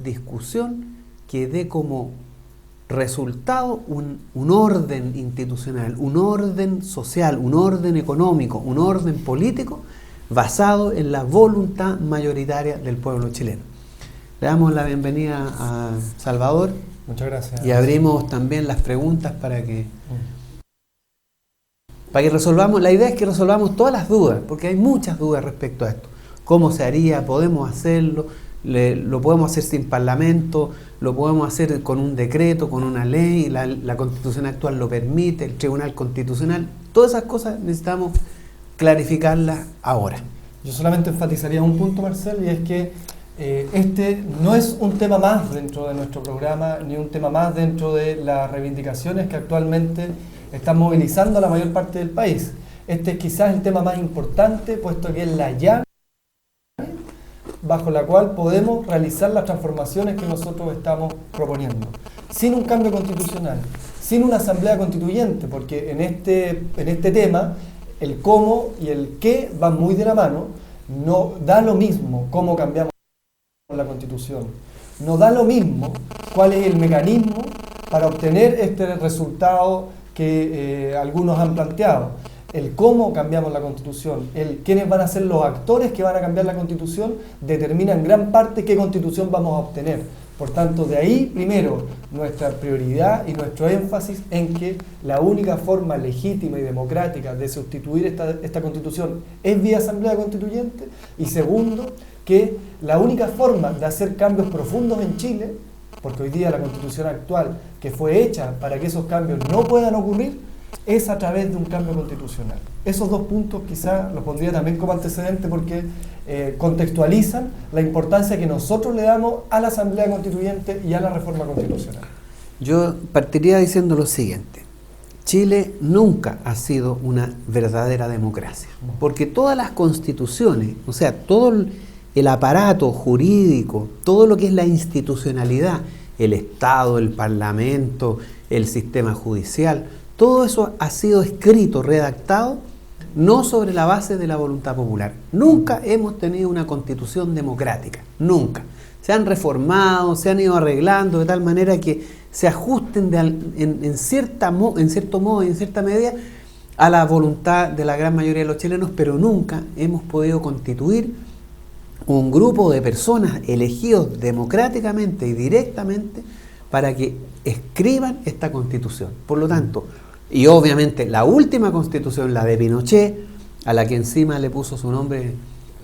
discusión que dé como resultado un orden institucional, un orden social, un orden económico, un orden político basado en la voluntad mayoritaria del pueblo chileno. Le damos la bienvenida a Salvador. Muchas gracias. Y abrimos también las preguntas para que resolvamos. La idea es que resolvamos todas las dudas, porque hay muchas dudas respecto a esto. ¿Cómo se haría? ¿Podemos hacerlo? ¿Lo podemos hacer sin parlamento? ¿Lo podemos hacer con un decreto, con una ley? La Constitución actual lo permite, el Tribunal Constitucional. Todas esas cosas necesitamos clarificarlas ahora. Yo solamente enfatizaría un punto, Marcel, y es que este no es un tema más dentro de nuestro programa, ni un tema más dentro de las reivindicaciones que actualmente están movilizando a la mayor parte del país. Este es quizás el tema más importante, puesto que es la llave bajo la cual podemos realizar las transformaciones que nosotros estamos proponiendo. Sin un cambio constitucional, sin una asamblea constituyente, porque en este tema el cómo y el qué van muy de la mano. No da lo mismo cómo cambiamos la Constitución, no da lo mismo cuál es el mecanismo para obtener este resultado que algunos han planteado. El cómo cambiamos la Constitución, el quiénes van a ser los actores que van a cambiar la Constitución, determina en gran parte qué Constitución vamos a obtener. Por tanto, de ahí, primero, nuestra prioridad y nuestro énfasis en que la única forma legítima y democrática de sustituir esta Constitución es vía Asamblea Constituyente, y segundo, que la única forma de hacer cambios profundos en Chile, porque hoy día la Constitución actual, que fue hecha para que esos cambios no puedan ocurrir, es a través de un cambio constitucional. Esos dos puntos quizás los pondría también como antecedente, porque contextualizan la importancia que nosotros le damos a la Asamblea Constituyente y a la reforma constitucional. Yo partiría diciendo lo siguiente: Chile nunca ha sido una verdadera democracia, porque todas las constituciones, o sea, todo el aparato jurídico, todo lo que es la institucionalidad, el Estado, el Parlamento, el sistema judicial, todo eso ha sido escrito, redactado, no sobre la base de la voluntad popular. Nunca hemos tenido una constitución democrática, nunca. Se han reformado, se han ido arreglando de tal manera que se ajusten en cierto modo y en cierta medida a la voluntad de la gran mayoría de los chilenos, pero nunca hemos podido constituir un grupo de personas elegidos democráticamente y directamente para que escriban esta constitución. Por lo tanto, y obviamente la última constitución, la de Pinochet, a la que encima le puso su nombre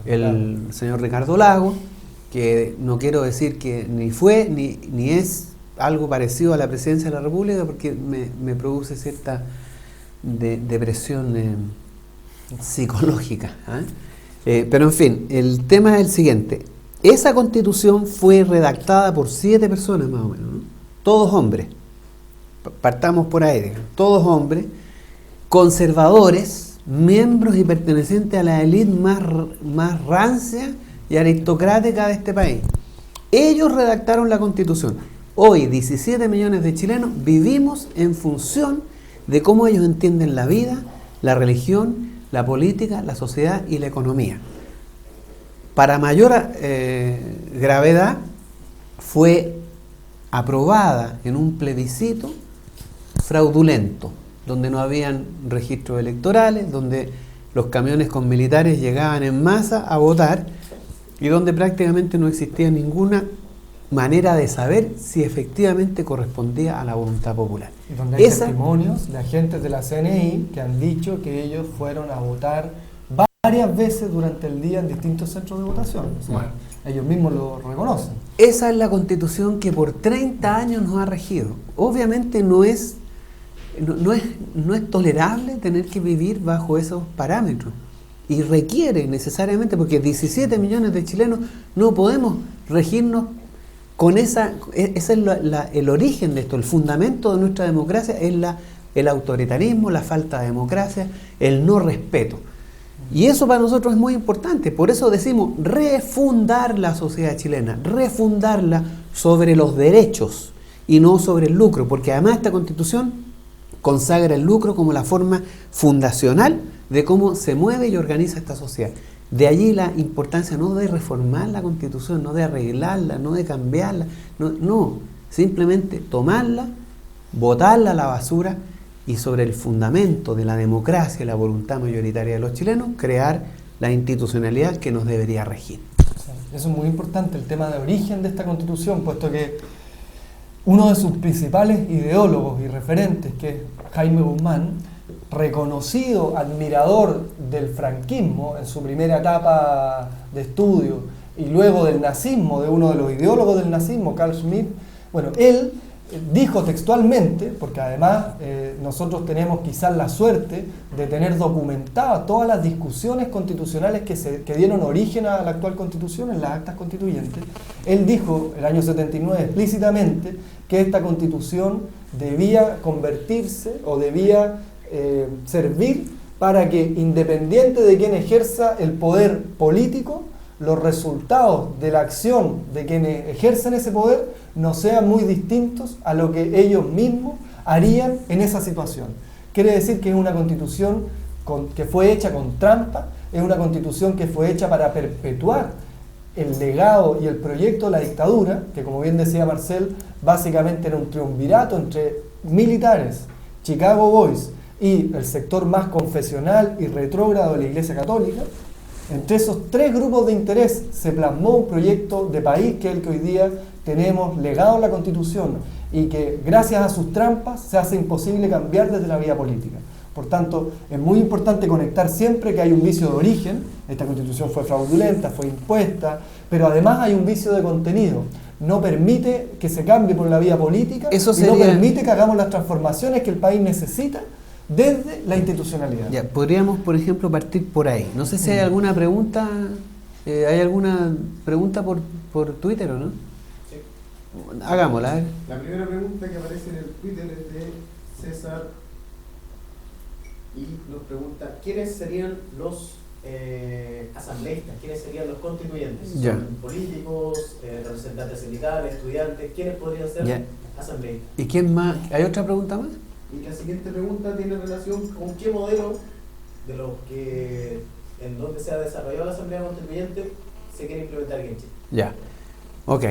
el señor Ricardo Lagos, que no quiero decir que ni fue ni es algo parecido a la presidencia de la República, porque me produce cierta depresión psicológica. Pero en fin, el tema es el siguiente: esa constitución fue redactada por 7 personas más o menos, ¿no? Todos hombres. Partamos por ahí, todos hombres, conservadores, miembros y pertenecientes a la élite más rancia y aristocrática de este país. Ellos redactaron la Constitución. Hoy, 17 millones de chilenos vivimos en función de cómo ellos entienden la vida, la religión, la política, la sociedad y la economía. Para mayor gravedad, fue aprobada en un plebiscito fraudulento, donde no habían registros electorales, donde los camiones con militares llegaban en masa a votar y donde prácticamente no existía ninguna manera de saber si efectivamente correspondía a la voluntad popular. Y donde hay testimonios de agentes de la CNI que han dicho que ellos fueron a votar varias veces durante el día en distintos centros de votación. O sea, ellos mismos lo reconocen. Esa es la Constitución que por 30 años nos ha regido. Obviamente no es tolerable tener que vivir bajo esos parámetros, y requiere necesariamente, porque 17 millones de chilenos no podemos regirnos con ese es el origen de esto. El fundamento de nuestra democracia es el autoritarismo, la falta de democracia, el no respeto. Y eso para nosotros es muy importante. Por eso decimos refundar la sociedad chilena, refundarla sobre los derechos y no sobre el lucro, porque además esta Constitución consagra el lucro como la forma fundacional de cómo se mueve y organiza esta sociedad. De allí la importancia no de reformar la Constitución, no de arreglarla, no de cambiarla, no, simplemente tomarla, botarla a la basura y sobre el fundamento de la democracia y la voluntad mayoritaria de los chilenos, crear la institucionalidad que nos debería regir. Eso es muy importante, el tema de origen de esta Constitución, puesto que uno de sus principales ideólogos y referentes, que es Jaime Guzmán, reconocido admirador del franquismo en su primera etapa de estudio y luego del nazismo, de uno de los ideólogos del nazismo, Carl Schmitt, bueno, él dijo textualmente, porque además nosotros tenemos quizás la suerte de tener documentadas todas las discusiones constitucionales que dieron origen a la actual Constitución en las actas constituyentes. Él dijo el año 79 explícitamente que esta Constitución debía convertirse o debía servir para que, independiente de quien ejerza el poder político, los resultados de la acción de quienes ejercen ese poder no sean muy distintos a lo que ellos mismos harían en esa situación. Quiere decir que es una Constitución que fue hecha con trampa, es una Constitución que fue hecha para perpetuar el legado y el proyecto de la dictadura, que, como bien decía Marcel, básicamente era un triunvirato entre militares, Chicago Boys y el sector más confesional y retrógrado de la Iglesia Católica. Entre esos tres grupos de interés se plasmó un proyecto de país que es el que hoy día tenemos legado en la Constitución y que gracias a sus trampas se hace imposible cambiar desde la vía política. Por tanto, es muy importante conectar siempre que hay un vicio de origen. Esta Constitución fue fraudulenta, fue impuesta, pero además hay un vicio de contenido. No permite que se cambie por la vía política y no permite que hagamos las transformaciones que el país necesita desde la institucionalidad. Ya, podríamos, por ejemplo, partir por ahí. No sé si hay alguna pregunta. ¿Hay alguna pregunta por Twitter o no? Sí. Hagámosla. A ver. La primera pregunta que aparece en el Twitter es de César y nos pregunta: ¿quiénes serían los asambleístas? ¿Quiénes serían los constituyentes? Ya. ¿Son políticos, representantes sindicales, estudiantes? ¿Quiénes podrían ser Ya. asambleístas? ¿Y quién más? ¿Hay otra pregunta más? Y la siguiente pregunta tiene relación con qué modelo de los que en donde se ha desarrollado la Asamblea Constituyente se quiere implementar aquí en Chile. Ya. Ok.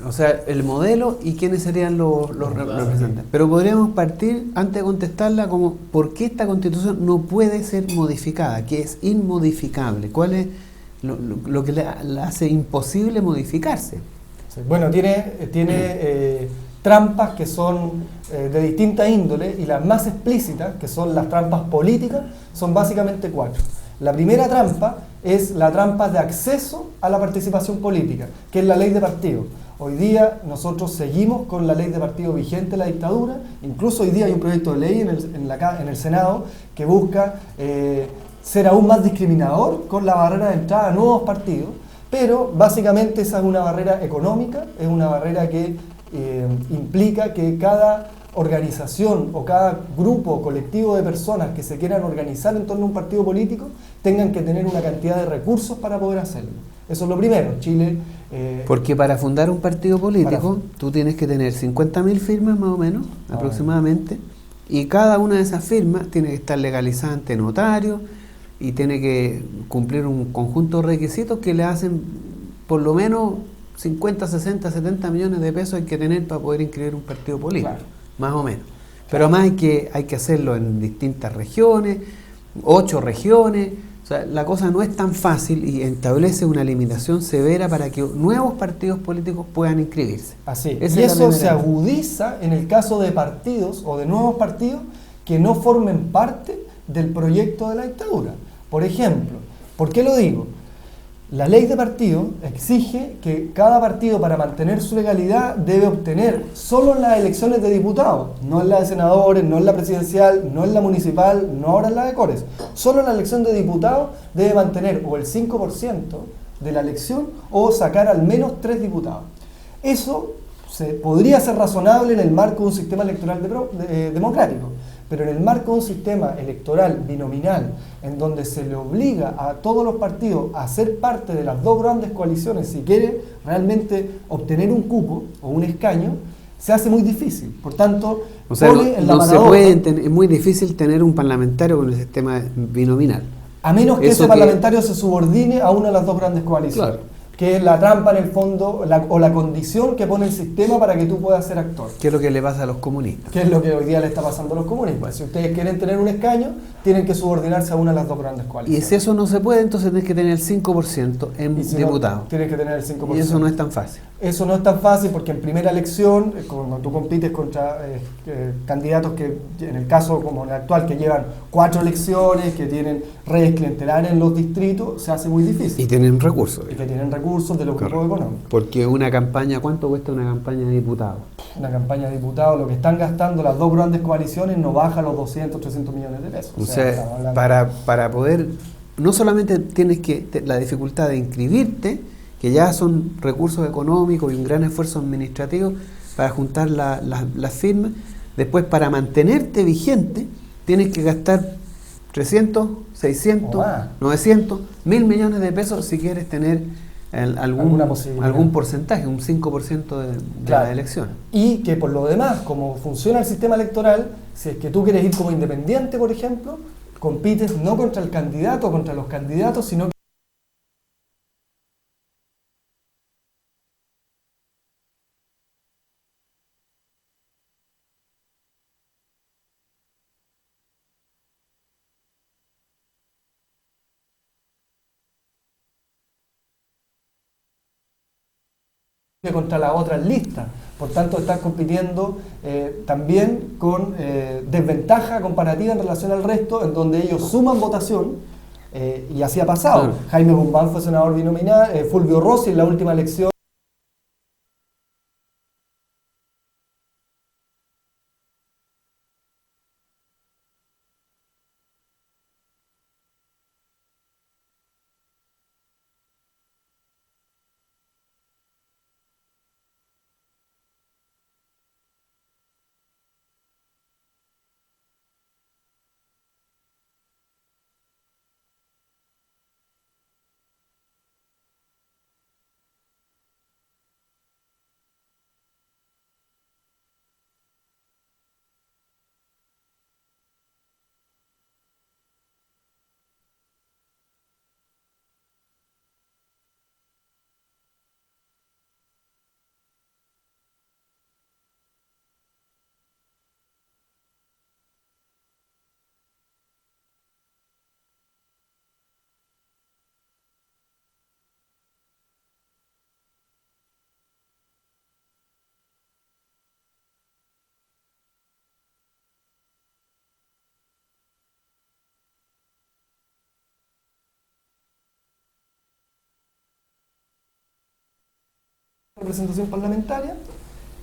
O sea, el modelo y quiénes serían los representantes. Pero podríamos partir, antes de contestarla, como ¿por qué esta Constitución no puede ser modificada? Que es inmodificable. ¿Cuál es lo que la hace imposible modificarse? Sí. Bueno, tiene trampas que son de distinta índole, y las más explícitas, que son las trampas políticas, son básicamente 4. La primera trampa es la trampa de acceso a la participación política, que es la ley de partidos. Hoy día nosotros seguimos con la ley de partidos vigente en la dictadura. Incluso hoy día hay un proyecto de ley en el Senado que busca ser aún más discriminador con la barrera de entrada a nuevos partidos, pero básicamente esa es una barrera económica, es una barrera que implica que cada organización o cada grupo o colectivo de personas que se quieran organizar en torno a un partido político tengan que tener una cantidad de recursos para poder hacerlo. Eso es lo primero. Chile... porque para fundar un partido político tú tienes que tener 50.000 firmas más o menos, aproximadamente, y cada una de esas firmas tiene que estar legalizada ante notario y tiene que cumplir un conjunto de requisitos que le hacen por lo menos 50, 60, 70 millones de pesos hay que tener para poder inscribir un partido político, más o menos. Pero además hay que hacerlo en distintas regiones, 8 regiones. O sea, la cosa no es tan fácil y establece una limitación severa para que nuevos partidos políticos puedan inscribirse. Así. Y eso se agudiza en el caso de partidos o de nuevos partidos que no formen parte del proyecto de la dictadura. Por ejemplo, ¿por qué lo digo? La ley de partido exige que cada partido, para mantener su legalidad, debe obtener solo en las elecciones de diputados, no en la de senadores, no en la presidencial, no en la municipal, no ahora en la de Cores. Solo en la elección de diputados debe mantener o el 5% de la elección o sacar al menos 3 diputados. Eso podría ser razonable en el marco de un sistema electoral democrático. Pero en el marco de un sistema electoral binominal, en donde se le obliga a todos los partidos a ser parte de las 2 grandes coaliciones si quiere realmente obtener un cupo o un escaño, se hace muy difícil. Por tanto, es muy difícil tener un parlamentario con el sistema binominal. A menos que Eso ese que- parlamentario se subordine a una de las dos grandes coaliciones. Claro. Que es la trampa en el fondo, o la condición que pone el sistema para que tú puedas ser actor. ¿Qué es lo que le pasa a los comunistas? Que es lo que hoy día le está pasando a los comunistas. Pues, si ustedes quieren tener un escaño, tienen que subordinarse a una de las dos grandes Y coaliciones. si eso no se puede, entonces tienes que tener el 5% en Y si no, diputados. tienes que tener el 5%. Y eso no es tan fácil. Eso no es tan fácil porque en primera elección, cuando tú compites contra candidatos que, en el caso como el actual, que llevan 4 elecciones, que tienen redes clientelares en los distritos, se hace muy difícil. Y tienen recursos. Y que tienen recursos de los grupos Correcto. económicos. Porque una campaña, ¿cuánto cuesta una campaña de diputados? Una campaña de diputados, lo que están gastando las dos grandes coaliciones no baja los 200, 300 millones de pesos. O estamos sea, hablando- para poder, no solamente tienes la dificultad de inscribirte, que ya son recursos económicos y un gran esfuerzo administrativo para juntar las firmas, después para mantenerte vigente tienes que gastar 300, 600, O más. 900, 1.000 millones de pesos si quieres tener Alguna posibilidad. algún porcentaje, un 5% de Claro. la elección. Y que por lo demás, como funciona el sistema electoral, si es que tú quieres ir como independiente, por ejemplo, compites no contra el candidato o contra los candidatos, sino que contra las otras listas. Por tanto, estás compitiendo también con desventaja comparativa en relación al resto, en donde ellos suman votación, y así ha pasado. Claro. Jaime Guzmán fue senador binominal, Fulvio Rossi en la última elección. Representación parlamentaria,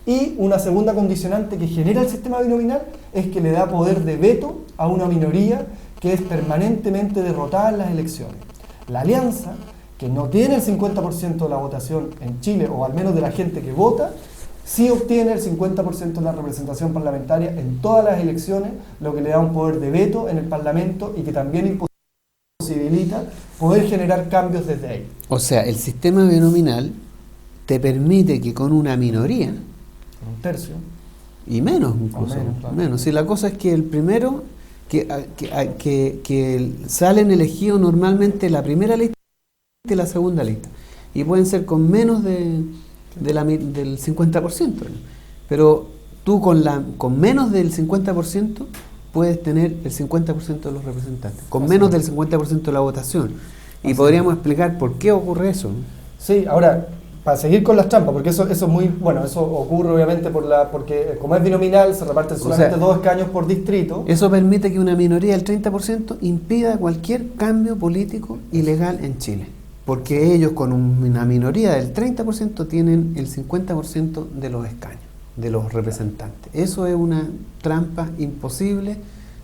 y una segunda condicionante que genera el sistema binominal es que le da poder de veto a una minoría que es permanentemente derrotada en las elecciones. La alianza, que no tiene el 50% de la votación en Chile, o al menos de la gente que vota, sí obtiene el 50% de la representación parlamentaria en todas las elecciones, lo que le da un poder de veto en el Parlamento y que también imposibilita poder generar cambios desde ahí. O sea, el sistema binominal te permite que con una minoría, Con un tercio. y menos incluso, O menos, claro. menos. Si la cosa es que el primero, que salen elegidos normalmente la primera lista y la segunda lista, y pueden ser con menos del 50%, ¿no? Pero tú con menos del 50% puedes tener el 50% de los representantes, con Así menos es. del 50% de la votación. Y Así podríamos explicar por qué ocurre eso, ¿no? Sí, ahora, para seguir con las trampas, porque eso es muy, bueno, eso ocurre obviamente porque como es binominal, se reparten solamente sea, 2 escaños por distrito. Eso permite que una minoría del 30% impida cualquier cambio político ilegal en Chile, porque ellos con una minoría del 30% tienen el 50% de los escaños, de los representantes. Eso es una trampa imposible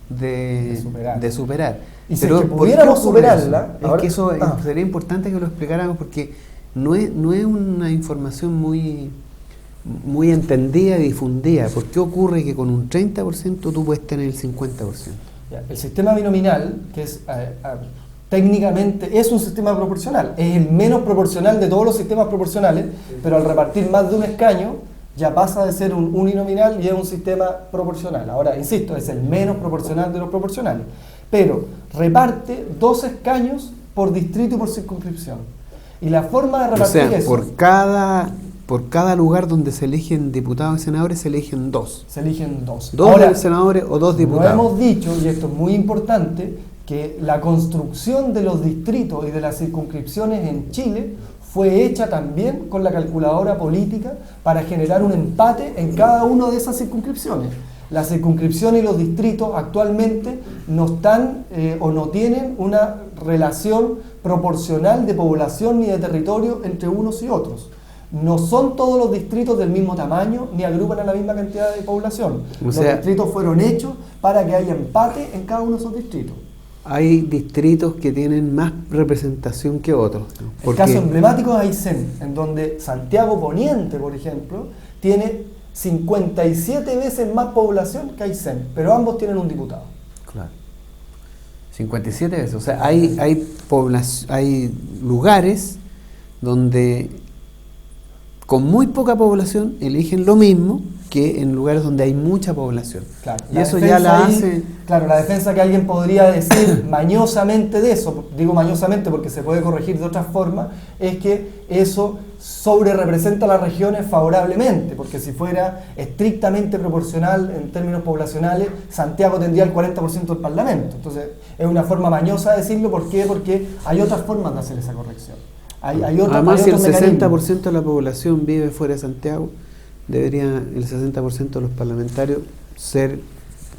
de superar. Y si Pero es que ¿por qué pudiéramos ocurre superarla, eso? ahora- Es que eso ah. sería importante que lo explicáramos, porque no es una información muy entendida y difundida. ¿Por qué ocurre que con un 30% tú puedes tener el 50%? Ya, el sistema binominal, que es técnicamente es un sistema proporcional, es el menos proporcional de todos los sistemas proporcionales, pero al repartir más de un escaño ya pasa de ser un uninominal y es un sistema proporcional. Ahora, insisto, es el menos proporcional de los proporcionales. pero reparte 2 escaños por distrito y por circunscripción. Y la forma de O repartir sea, eso... por cada lugar donde se eligen diputados y senadores se eligen 2. Se eligen 2. Dos Ahora, senadores o 2 no diputados. hemos dicho, y esto es muy importante, que la construcción de los distritos y de las circunscripciones en Chile fue hecha también con la calculadora política para generar un empate en cada una de esas circunscripciones. Las circunscripciones y los distritos actualmente no están o no tienen una relación proporcional de población ni de territorio entre unos y otros. No son todos los distritos del mismo tamaño ni agrupan a la misma cantidad de población. Los distritos fueron hechos para que haya empate en cada uno de esos distritos. Hay distritos que tienen más representación que otros. El caso emblemático es Aysén, en donde Santiago Poniente, por ejemplo, tiene 57 veces más población que Aysén, pero ambos tienen un diputado. Claro. 57 veces. O sea, hay lugares donde con muy poca población eligen lo mismo que en lugares donde hay mucha población. Claro, y eso ya la hace... Claro, la defensa que alguien podría decir mañosamente de eso, digo mañosamente porque se puede corregir de otra forma, es que eso sobre representa a las regiones favorablemente, porque si fuera estrictamente proporcional en términos poblacionales, Santiago tendría el 40% del Parlamento. Entonces, es una forma mañosa de decirlo. ¿Por qué? Porque hay otras formas de hacer esa corrección. Además, si el 60% de la población vive fuera de Santiago, debería el 60% de los parlamentarios ser...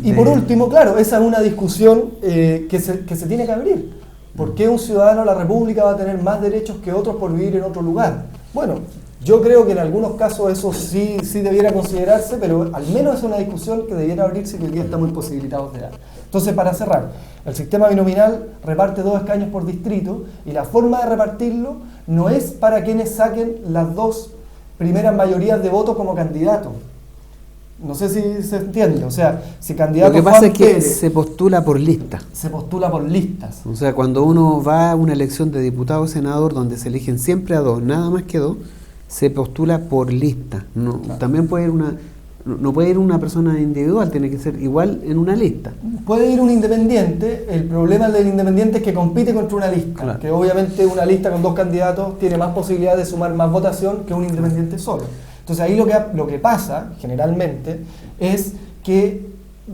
Y por último, claro, esa es una discusión que se tiene que abrir. ¿Por qué un ciudadano de la República va a tener más derechos que otros por vivir en otro lugar? Bueno, yo creo que en algunos casos eso sí debiera considerarse, pero al menos es una discusión que debiera abrirse y que hoy día estamos imposibilitados de dar. Entonces, para cerrar, el sistema binominal reparte 2 escaños por distrito y la forma de repartirlo no es para quienes saquen las 2 primeras mayorías de votos como candidato. No sé si se entiende. O sea, si candidato Lo que pasa Juan es que Pérez se postula por lista. se postula por listas. O sea, cuando uno va a una elección de diputado o senador donde se eligen siempre a 2, nada más que 2, se postula por lista. No, Claro. También puede ir no puede ir una persona individual, tiene que ser igual en una lista. Puede ir un independiente. El problema del independiente es que compite contra una lista. Claro. Que obviamente una lista con 2 candidatos tiene más posibilidad de sumar más votación que un independiente solo. Entonces ahí lo que pasa generalmente es que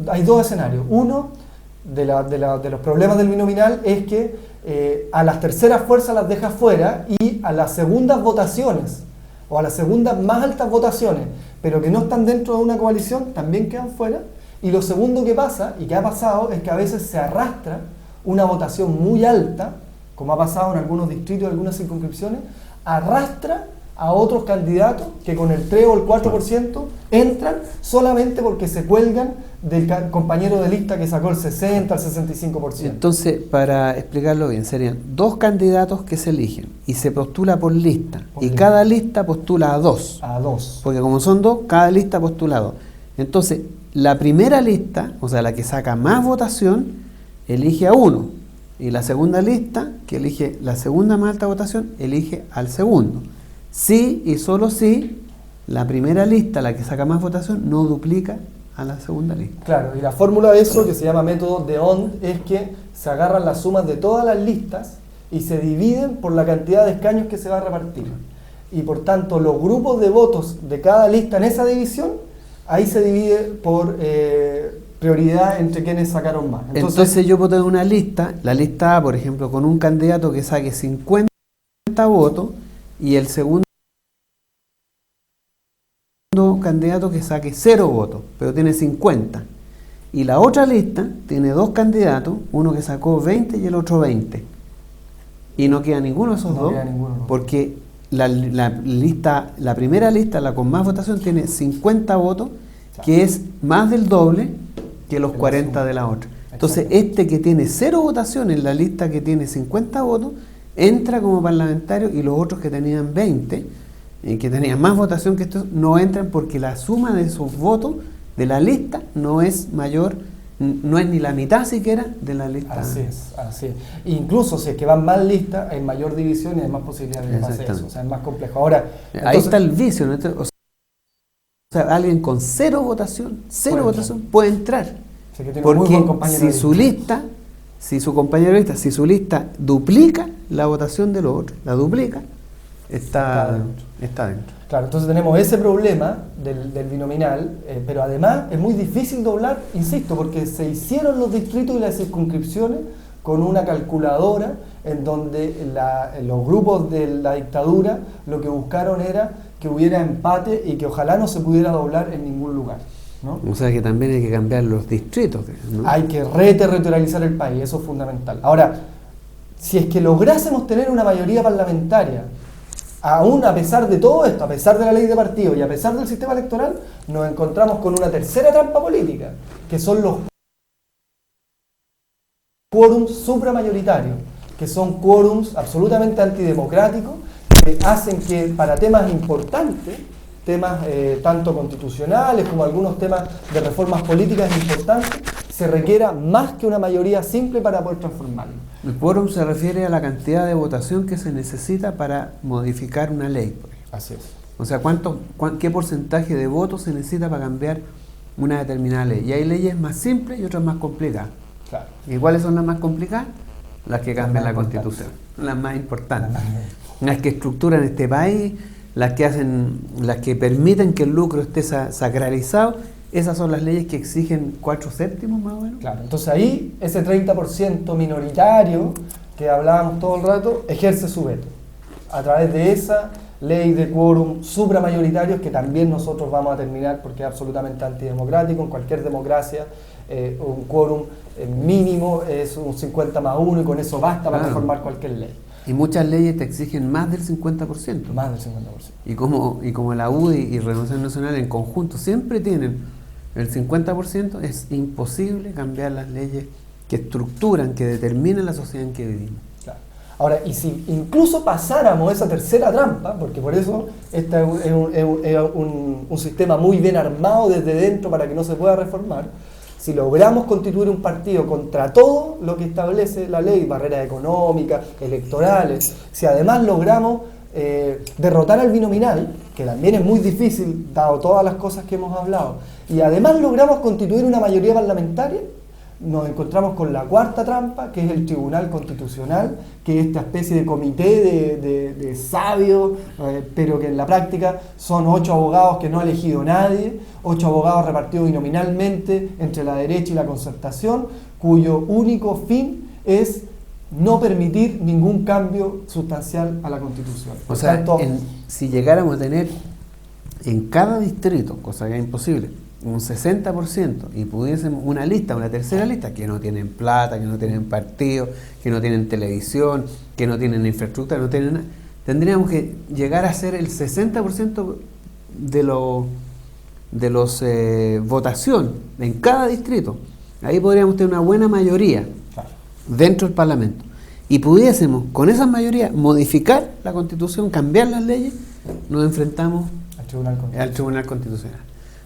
hay 2 escenarios. Uno de los problemas del binominal es que a las terceras fuerzas las deja fuera y a las segundas votaciones o a las segundas más altas votaciones, pero que no están dentro de una coalición, también quedan fuera. Y lo segundo que pasa, y que ha pasado, es que a veces se arrastra una votación muy alta, como ha pasado en algunos distritos, en algunas circunscripciones, arrastra a otros candidatos que con el 3 o el 4% entran solamente porque se cuelgan del compañero de lista que sacó el 60 al 65%. Entonces, para explicarlo bien, serían 2 candidatos que se eligen y se postula por lista. Cada lista postula a 2. A 2. Porque como son 2, cada lista postula a 2. Entonces, la primera lista, o sea, la que saca más votación, elige a 1. Y la segunda lista, que elige la segunda más alta votación, elige al segundo. Sí y solo si la primera lista, la que saca más votación, no duplica a la segunda lista. Claro, y la fórmula de eso, que se llama método de Hond, es que se agarran las sumas de todas las listas y se dividen por la cantidad de escaños que se va a repartir. Y por tanto, los grupos de votos de cada lista en esa división, ahí se divide por prioridad entre quienes sacaron más. Entonces yo puedo tener una lista, la lista A, por ejemplo, con un candidato que saque 50 votos y el segundo candidato que saque 0 votos, pero tiene 50. Y la otra lista tiene 2 candidatos, uno que sacó 20 y el otro 20. Y no queda ninguno de esos dos, porque la primera lista, la con más votación, tiene 50 votos, que es más del doble que los 40 de la otra. Entonces, este que tiene 0 votación en la lista que tiene 50 votos, entra como parlamentario, y los otros que tenían 20, que tenían más votación que estos, no entran porque la suma de esos votos de la lista no es mayor, no es ni la mitad siquiera de la lista. Así es, así es. Incluso si es que van más listas, hay mayor división y hay más posibilidades de que pase eso. O sea, es más complejo. Ahora, entonces, ahí está el vicio, ¿no? O sea, alguien con 0 votación, puede entrar. Sí, que tiene porque muy buen compañero si su lista si su compañero de lista, si su lista duplica la votación de los otros, la duplica, está dentro. Claro, entonces tenemos ese problema del binominal, pero además es muy difícil doblar, insisto, porque se hicieron los distritos y las circunscripciones con una calculadora en donde los grupos de la dictadura lo que buscaron era que hubiera empate y que ojalá no se pudiera doblar en ningún lugar, ¿no? O sea que también hay que cambiar los distritos, ¿no? Hay que reterritorializar el país, eso es fundamental. Ahora, si es que lográsemos tener una mayoría parlamentaria, aún a pesar de todo esto, a pesar de la ley de partidos y a pesar del sistema electoral, nos encontramos con una tercera trampa política, que son los quórums supramayoritarios, que son quórums absolutamente antidemocráticos, que hacen que para temas importantes, temas tanto constitucionales como algunos temas de reformas políticas importantes, se requiera más que una mayoría simple para poder transformarlo. El quórum se refiere a la cantidad de votación que se necesita para modificar una ley, por ejemplo. Así es. O sea, ¿qué porcentaje de votos se necesita para cambiar una determinada ley? Y hay leyes más simples y otras más complicadas. Claro. ¿Y cuáles son las más complicadas? Las que cambian la más Constitución, las más importantes. Las que estructuran este país, las que permiten que el lucro esté sacralizado. Esas son las leyes que exigen 4/7 más o menos. Claro, entonces ahí ese 30% minoritario que hablábamos todo el rato ejerce su veto a través de esa ley de quórum supramayoritarios que también nosotros vamos a terminar porque es absolutamente antidemocrático. En cualquier democracia un quórum mínimo es un 50+1 y con eso basta para reformar cualquier ley. Y muchas leyes te exigen más del 50%. Más del 50%. Y como la UDI y Renovación Nacional en conjunto siempre tienen el 50%, es imposible cambiar las leyes que estructuran, que determinan la sociedad en que vivimos. Claro. Ahora, y si incluso pasáramos esa tercera trampa, porque por eso este es un sistema muy bien armado desde dentro para que no se pueda reformar, si logramos constituir un partido contra todo lo que establece la ley, barreras económicas, electorales, si además logramos derrotar al binominal, que también es muy difícil, dado todas las cosas que hemos hablado, y además logramos constituir una mayoría parlamentaria, nos encontramos con la cuarta trampa, que es el Tribunal Constitucional, que es esta especie de comité de sabios, pero que en la práctica son 8 abogados que no ha elegido nadie, 8 abogados repartidos binominalmente entre la derecha y la concertación, cuyo único fin es no permitir ningún cambio sustancial a la Constitución. O sea, si llegáramos a tener en cada distrito, cosa que es imposible, un 60% y pudiésemos una tercera lista, que no tienen plata, que no tienen partido, que no tienen televisión, que no tienen infraestructura, no tienen nada, tendríamos que llegar a ser el 60% de los votación en cada distrito. Ahí podríamos tener una buena mayoría dentro del Parlamento y pudiésemos con esa mayoría modificar la Constitución, cambiar las leyes, nos enfrentamos al Tribunal Constitucional.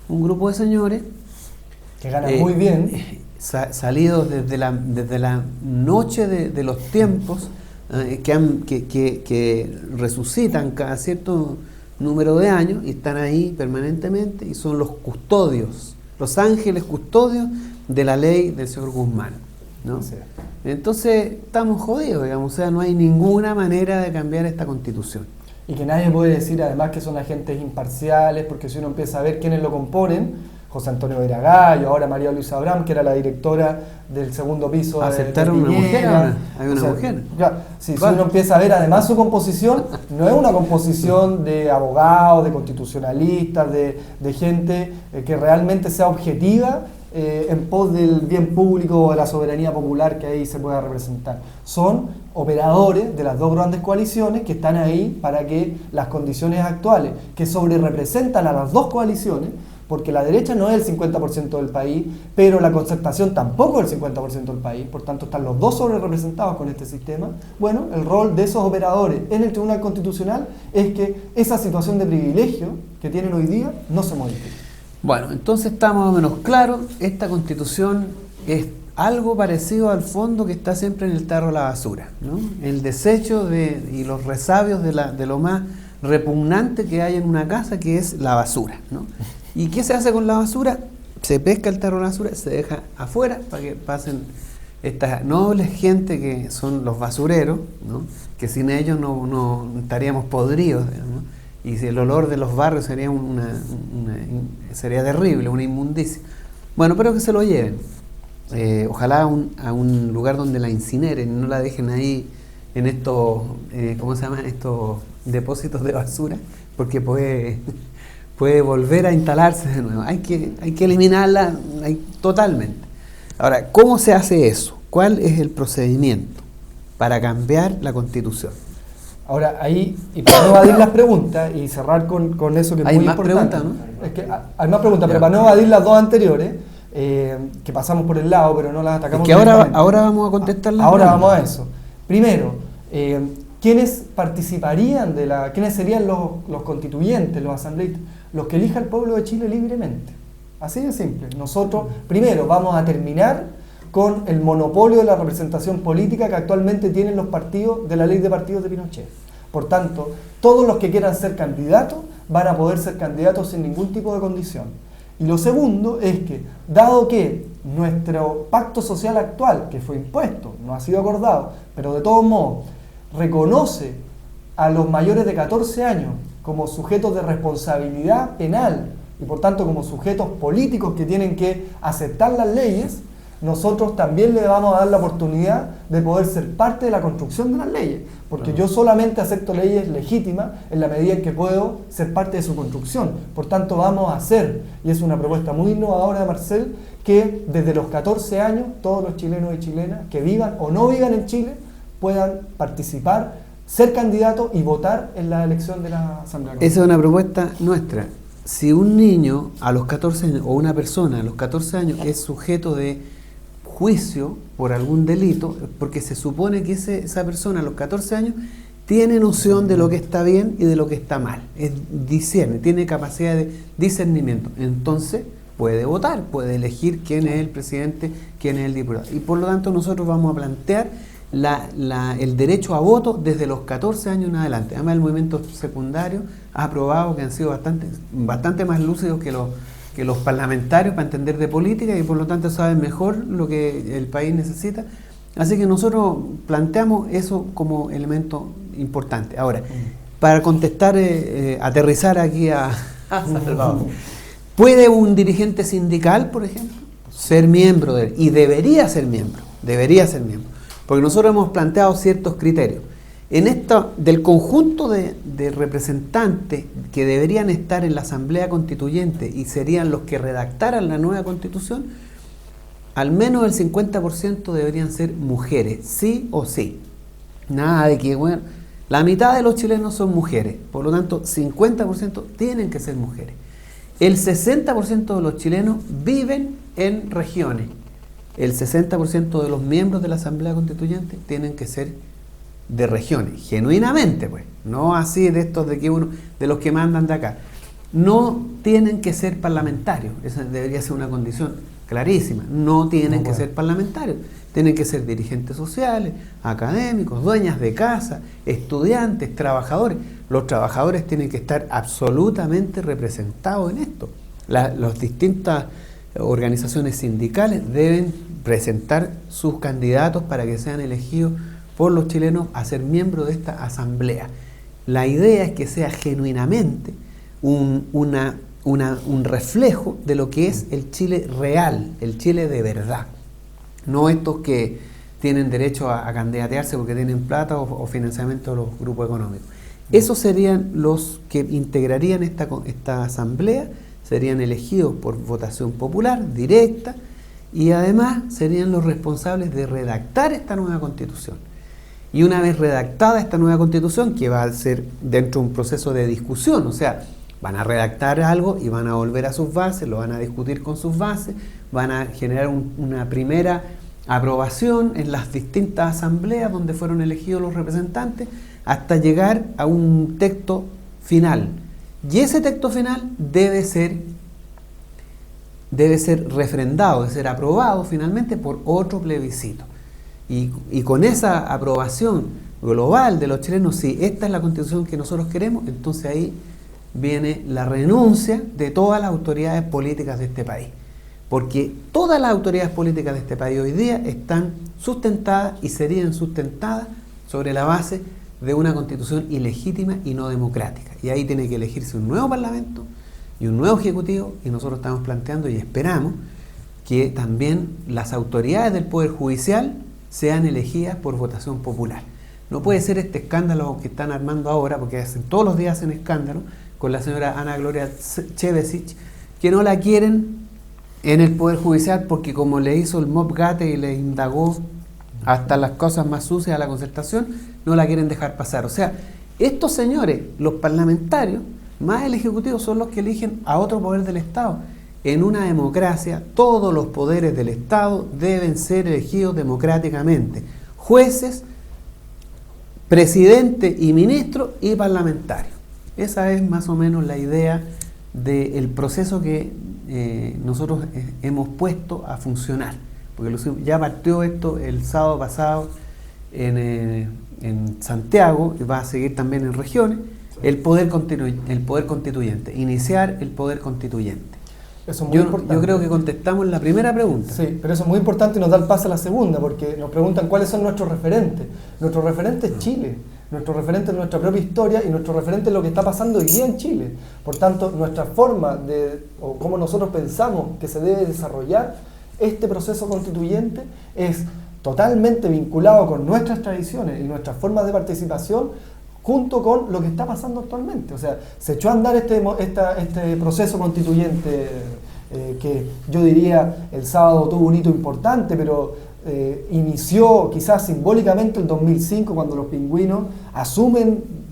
Un grupo de señores que ganan muy bien, salidos desde la noche de los tiempos, que resucitan cada cierto número de años y están ahí permanentemente y son los custodios, los ángeles custodios de la ley del señor Guzmán, ¿no? Sí. Entonces estamos jodidos, digamos, o sea, no hay ninguna manera de cambiar esta Constitución. Y que nadie puede decir además que son agentes imparciales, porque si uno empieza a ver quiénes lo componen, José Antonio Veragallo, ahora María Luisa Abraham, que era la directora del segundo piso. ¿Aceptaron una mujer ahora? Hay una mujer. Claro, si uno empieza a ver además su composición, no es una composición de abogados, de constitucionalistas, de gente que realmente sea objetiva en pos del bien público o de la soberanía popular que ahí se pueda representar. Son operadores de las dos grandes coaliciones que están ahí para que las condiciones actuales, que sobrerepresentan a las dos coaliciones, porque la derecha no es el 50% del país, pero la concertación tampoco es el 50% del país, por tanto están los dos sobrerepresentados con este sistema. Bueno, el rol de esos operadores en el Tribunal Constitucional es que esa situación de privilegio que tienen hoy día no se modifique. Bueno, entonces está más o menos claro, esta Constitución es algo parecido al fondo que está siempre en el tarro de la basura, ¿no? El desecho y los resabios de lo más repugnante que hay en una casa, que es la basura, ¿no? ¿Y qué se hace con la basura? Se pesca el tarro de la basura, se deja afuera para que pasen esta noble gente que son los basureros, ¿no? Que sin ellos no estaríamos podridos, ¿no? Y si el olor de los barrios sería sería terrible, una inmundicia. Bueno, pero que se lo lleven. Ojalá a un lugar donde la incineren, no la dejen ahí en estos, ¿cómo se llaman? Estos depósitos de basura, porque puede volver a instalarse de nuevo. Hay que eliminarla totalmente. Ahora, ¿cómo se hace eso? ¿Cuál es el procedimiento para cambiar la Constitución? Ahora, ahí, y para no evadir las preguntas y cerrar con eso que es hay muy más importante. preguntas, ¿no? Es que hay más preguntas, pero para no evadir las dos anteriores, que pasamos por el lado, pero no las atacamos. Es que ahora vamos a contestarlas. Ahora vamos a eso. Primero, ¿quiénes participarían quiénes serían los constituyentes, los asambleístas? Los que elija el pueblo de Chile libremente. Así de simple. Nosotros, primero, vamos a terminar con el monopolio de la representación política que actualmente tienen los partidos de la ley de partidos de Pinochet. Por tanto, todos los que quieran ser candidatos van a poder ser candidatos sin ningún tipo de condición. Y lo segundo es que, dado que nuestro pacto social actual, que fue impuesto, no ha sido acordado, pero de todos modos reconoce a los mayores de 14 años como sujetos de responsabilidad penal y por tanto como sujetos políticos que tienen que aceptar las leyes, nosotros también le vamos a dar la oportunidad de poder ser parte de la construcción de las leyes, porque yo solamente acepto leyes legítimas en la medida en que puedo ser parte de su construcción. Por tanto, vamos a hacer, y es una propuesta muy innovadora de Marcel, que desde los 14 años todos los chilenos y chilenas que vivan o no vivan en Chile puedan participar, ser candidatos y votar en la elección de la Asamblea. Esa es una propuesta nuestra. Si un niño a los 14 años o una persona a los 14 años es sujeto de juicio por algún delito, porque se supone que esa persona a los 14 años tiene noción de lo que está bien y de lo que está mal, discierne, tiene capacidad de discernimiento, entonces puede votar, puede elegir quién es el presidente, quién es el diputado, y por lo tanto nosotros vamos a plantear el derecho a voto desde los 14 años en adelante. Además, el movimiento secundario ha aprobado que han sido bastante más lúcidos que los parlamentarios para entender de política y por lo tanto saben mejor lo que el país necesita. Así que nosotros planteamos eso como elemento importante. Ahora, para contestar, aterrizar aquí a Salvador, ¿puede un dirigente sindical, por ejemplo, ser miembro y debería ser miembro, porque nosotros hemos planteado ciertos criterios. Del conjunto de representantes que deberían estar en la Asamblea Constituyente y serían los que redactaran la nueva Constitución, al menos el 50% deberían ser mujeres, sí o sí. Nada de que, bueno, la mitad de los chilenos son mujeres, por lo tanto, 50% tienen que ser mujeres. El 60% de los chilenos viven en regiones. El 60% de los miembros de la Asamblea Constituyente tienen que ser de regiones, genuinamente, pues, no así de estos de los que mandan de acá. No tienen que ser parlamentarios, esa debería ser una condición clarísima. No tienen que ser parlamentarios, tienen que ser dirigentes sociales, académicos, dueñas de casa, estudiantes, trabajadores. Los trabajadores tienen que estar absolutamente representados en esto. Las distintas organizaciones sindicales deben presentar sus candidatos para que sean elegidos por los chilenos a ser miembros de esta asamblea. La idea es que sea genuinamente un reflejo de lo que es el Chile real, el Chile de verdad. No estos que tienen derecho a candidatearse porque tienen plata o financiamiento de los grupos económicos. Esos serían los que integrarían esta asamblea, serían elegidos por votación popular, directa, y además serían los responsables de redactar esta nueva Constitución. Y una vez redactada esta nueva Constitución, que va a ser dentro de un proceso de discusión, o sea, van a redactar algo y van a volver a sus bases, lo van a discutir con sus bases, van a generar una primera aprobación en las distintas asambleas donde fueron elegidos los representantes, hasta llegar a un texto final. Y ese texto final debe ser refrendado, debe ser aprobado finalmente por otro plebiscito. Y con esa aprobación global de los chilenos, si esta es la Constitución que nosotros queremos, entonces ahí viene la renuncia de todas las autoridades políticas de este país. porque todas las autoridades políticas de este país hoy día están sustentadas y serían sustentadas sobre la base de una constitución ilegítima y no democrática. Y ahí tiene que elegirse un nuevo parlamento y un nuevo ejecutivo, y nosotros estamos planteando y esperamos que también las autoridades del Poder Judicial sean elegidas por votación popular. No puede ser este escándalo que están armando ahora, porque todos los días hacen escándalo, con la señora Ana Gloria Chevesich, que no la quieren en el Poder Judicial porque como le hizo el Mob Gate y le indagó hasta las cosas más sucias a la Concertación, no la quieren dejar pasar. O sea, estos señores, los parlamentarios, más el Ejecutivo, son los que eligen a otro poder del Estado. En una democracia, todos los poderes del Estado deben ser elegidos democráticamente. Jueces, presidente y ministro y parlamentarios. Esa es más o menos la idea del proceso que nosotros hemos puesto a funcionar. Porque ya partió esto el sábado pasado en Santiago y va a seguir también en regiones, el poder constituyente, iniciar el poder constituyente. Eso es muy importante. Yo creo que contestamos la primera pregunta. Sí, pero eso es muy importante y nos da el paso a la segunda, porque nos preguntan cuáles son nuestros referentes. Nuestro referente es Chile, nuestro referente es nuestra propia historia y nuestro referente es lo que está pasando hoy día en Chile. Por tanto, nuestra forma o cómo nosotros pensamos que se debe desarrollar este proceso constituyente es totalmente vinculado con nuestras tradiciones y nuestras formas de participación junto con lo que está pasando actualmente. O sea, se echó a andar este proceso constituyente que yo diría el sábado tuvo un hito importante, pero inició quizás simbólicamente el 2005 cuando los pingüinos asumen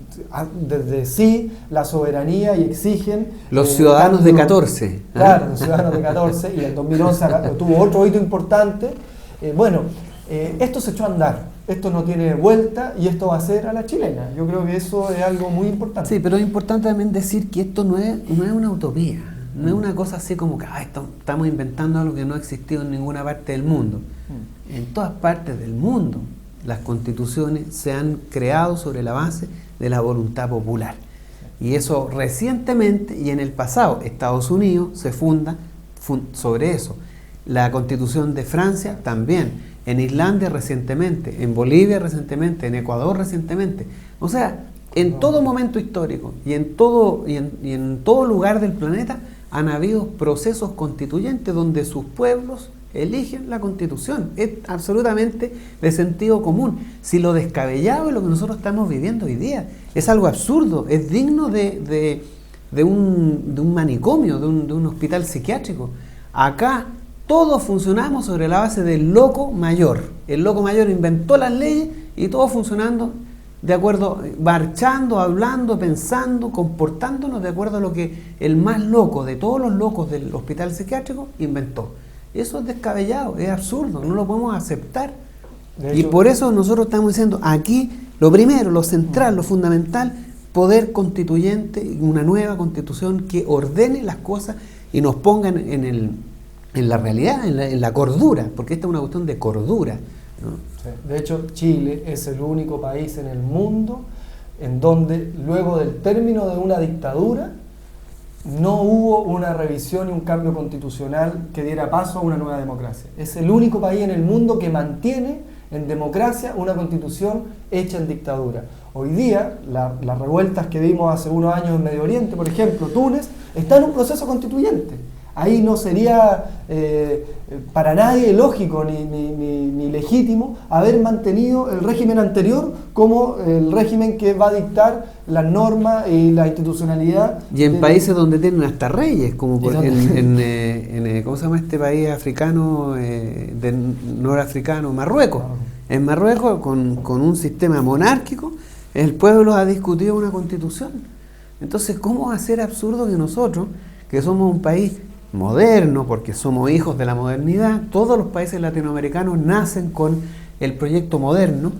desde sí la soberanía y exigen... Los ciudadanos de 14. Claro, los ciudadanos de 14, y en 2011 tuvo otro hito importante. Esto se echó a andar. Esto no tiene vuelta y esto va a ser a la chilena. Yo creo que eso es algo muy importante. Sí, pero es importante también decir que esto no es una utopía, no es una cosa así como que estamos inventando algo que no ha existido en ninguna parte del mundo. En todas partes del mundo las constituciones se han creado sobre la base de la voluntad popular. Y eso recientemente y en el pasado, Estados Unidos se funda sobre eso. La Constitución de Francia también. En Islandia recientemente, en Bolivia recientemente, en Ecuador recientemente. O sea, en todo momento histórico y en todo lugar del planeta han habido procesos constituyentes donde sus pueblos eligen la Constitución. Es absolutamente de sentido común. Si lo descabellado es lo que nosotros estamos viviendo hoy día, es algo absurdo, es digno de un manicomio, de un hospital psiquiátrico. Acá todos funcionamos sobre la base del loco mayor. El loco mayor inventó las leyes y todos funcionando de acuerdo, marchando, hablando, pensando, comportándonos de acuerdo a lo que el más loco de todos los locos del hospital psiquiátrico inventó. Eso es descabellado, es absurdo, no lo podemos aceptar. Y por eso nosotros estamos diciendo aquí lo primero, lo central, lo fundamental, poder constituyente, una nueva constitución que ordene las cosas y nos ponga en la realidad, en la cordura, porque esta es una cuestión de cordura, ¿no? Sí. De hecho, Chile es el único país en el mundo en donde luego del término de una dictadura no hubo una revisión y un cambio constitucional que diera paso a una nueva democracia. Es el único país en el mundo que mantiene en democracia una constitución hecha en dictadura. Hoy día, las revueltas que vimos hace unos años en Medio Oriente, por ejemplo, Túnez, está en un proceso constituyente. Ahí no sería para nadie lógico ni legítimo haber mantenido el régimen anterior como el régimen que va a dictar las normas y la institucionalidad. Y en países donde tienen hasta reyes, como ¿cómo se llama este país africano, norafricano? Marruecos. En Marruecos, con un sistema monárquico, el pueblo ha discutido una constitución. Entonces, ¿cómo va a ser absurdo que nosotros, que somos un país moderno, porque somos hijos de la modernidad, todos los países latinoamericanos nacen con el proyecto moderno,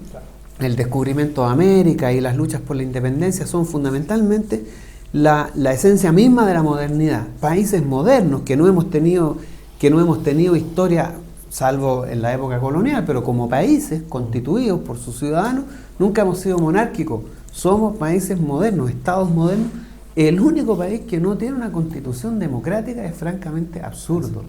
el descubrimiento de América y las luchas por la independencia son fundamentalmente la esencia misma de la modernidad. Países modernos que no hemos tenido historia, salvo en la época colonial, pero como países constituidos por sus ciudadanos, nunca hemos sido monárquicos. Somos países modernos, estados modernos. El único país que no tiene una constitución democrática es francamente absurdo.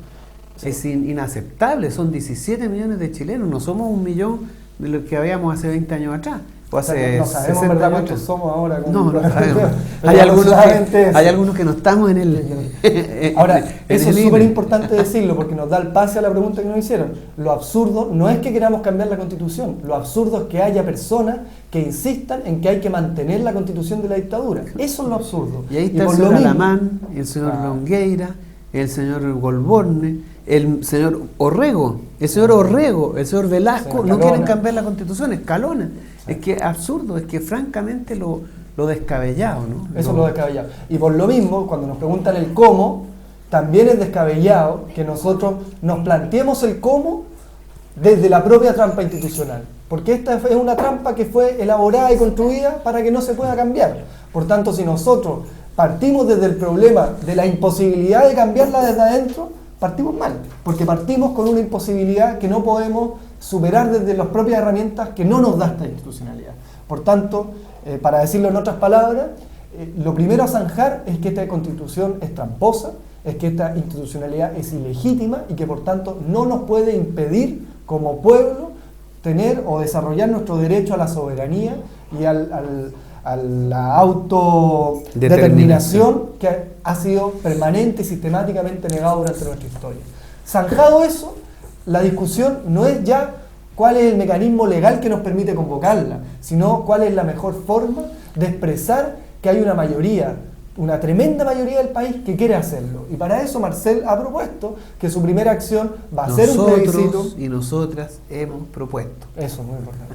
Sí. Es inaceptable, son 17 millones de chilenos, no somos 1 millón de los que habíamos hace 20 años atrás. O O sea, hace no sabemos 60 verdad años cuántos atrás. somos ahora. No, no sabemos. Aproximadamente Hay algunos que no estamos en el... Ahora, en eso el es súper INE. importante decirlo porque nos da el pase a la pregunta que nos hicieron. Lo absurdo no es que queramos cambiar la Constitución, lo absurdo es que haya personas que insistan en que hay que mantener la Constitución de la dictadura. Eso es lo absurdo. Y ahí está el por señor lo mismo- Alamán, el señor Longueira, el señor Golborne, el señor Orrego, el señor Velasco, Señor no Escalona. quieren cambiar la Constitución, Escalona. Es que es absurdo, es que francamente lo descabellado, ¿no? Eso es lo descabellado. Y por lo mismo, cuando nos preguntan el cómo, también es descabellado que nosotros nos planteemos el cómo desde la propia trampa institucional. Porque esta es una trampa que fue elaborada y construida para que no se pueda cambiar. Por tanto, si nosotros partimos desde el problema de la imposibilidad de cambiarla desde adentro, partimos mal. Porque partimos con una imposibilidad que no podemos superar desde las propias herramientas que no nos da esta institucionalidad. Por tanto, para decirlo en otras palabras, lo primero a zanjar es que esta constitución es tramposa, es que esta institucionalidad es ilegítima y que por tanto no nos puede impedir como pueblo tener o desarrollar nuestro derecho a la soberanía y a la autodeterminación que ha sido permanente y sistemáticamente negado durante nuestra historia. Zanjado eso, la discusión no es ya cuál es el mecanismo legal que nos permite convocarla, sino cuál es la mejor forma de expresar que hay una mayoría, una tremenda mayoría del país que quiere hacerlo. Y para eso Marcel ha propuesto que su primera acción va a ser un plebiscito. Nosotros y nosotras hemos propuesto. Eso es muy importante.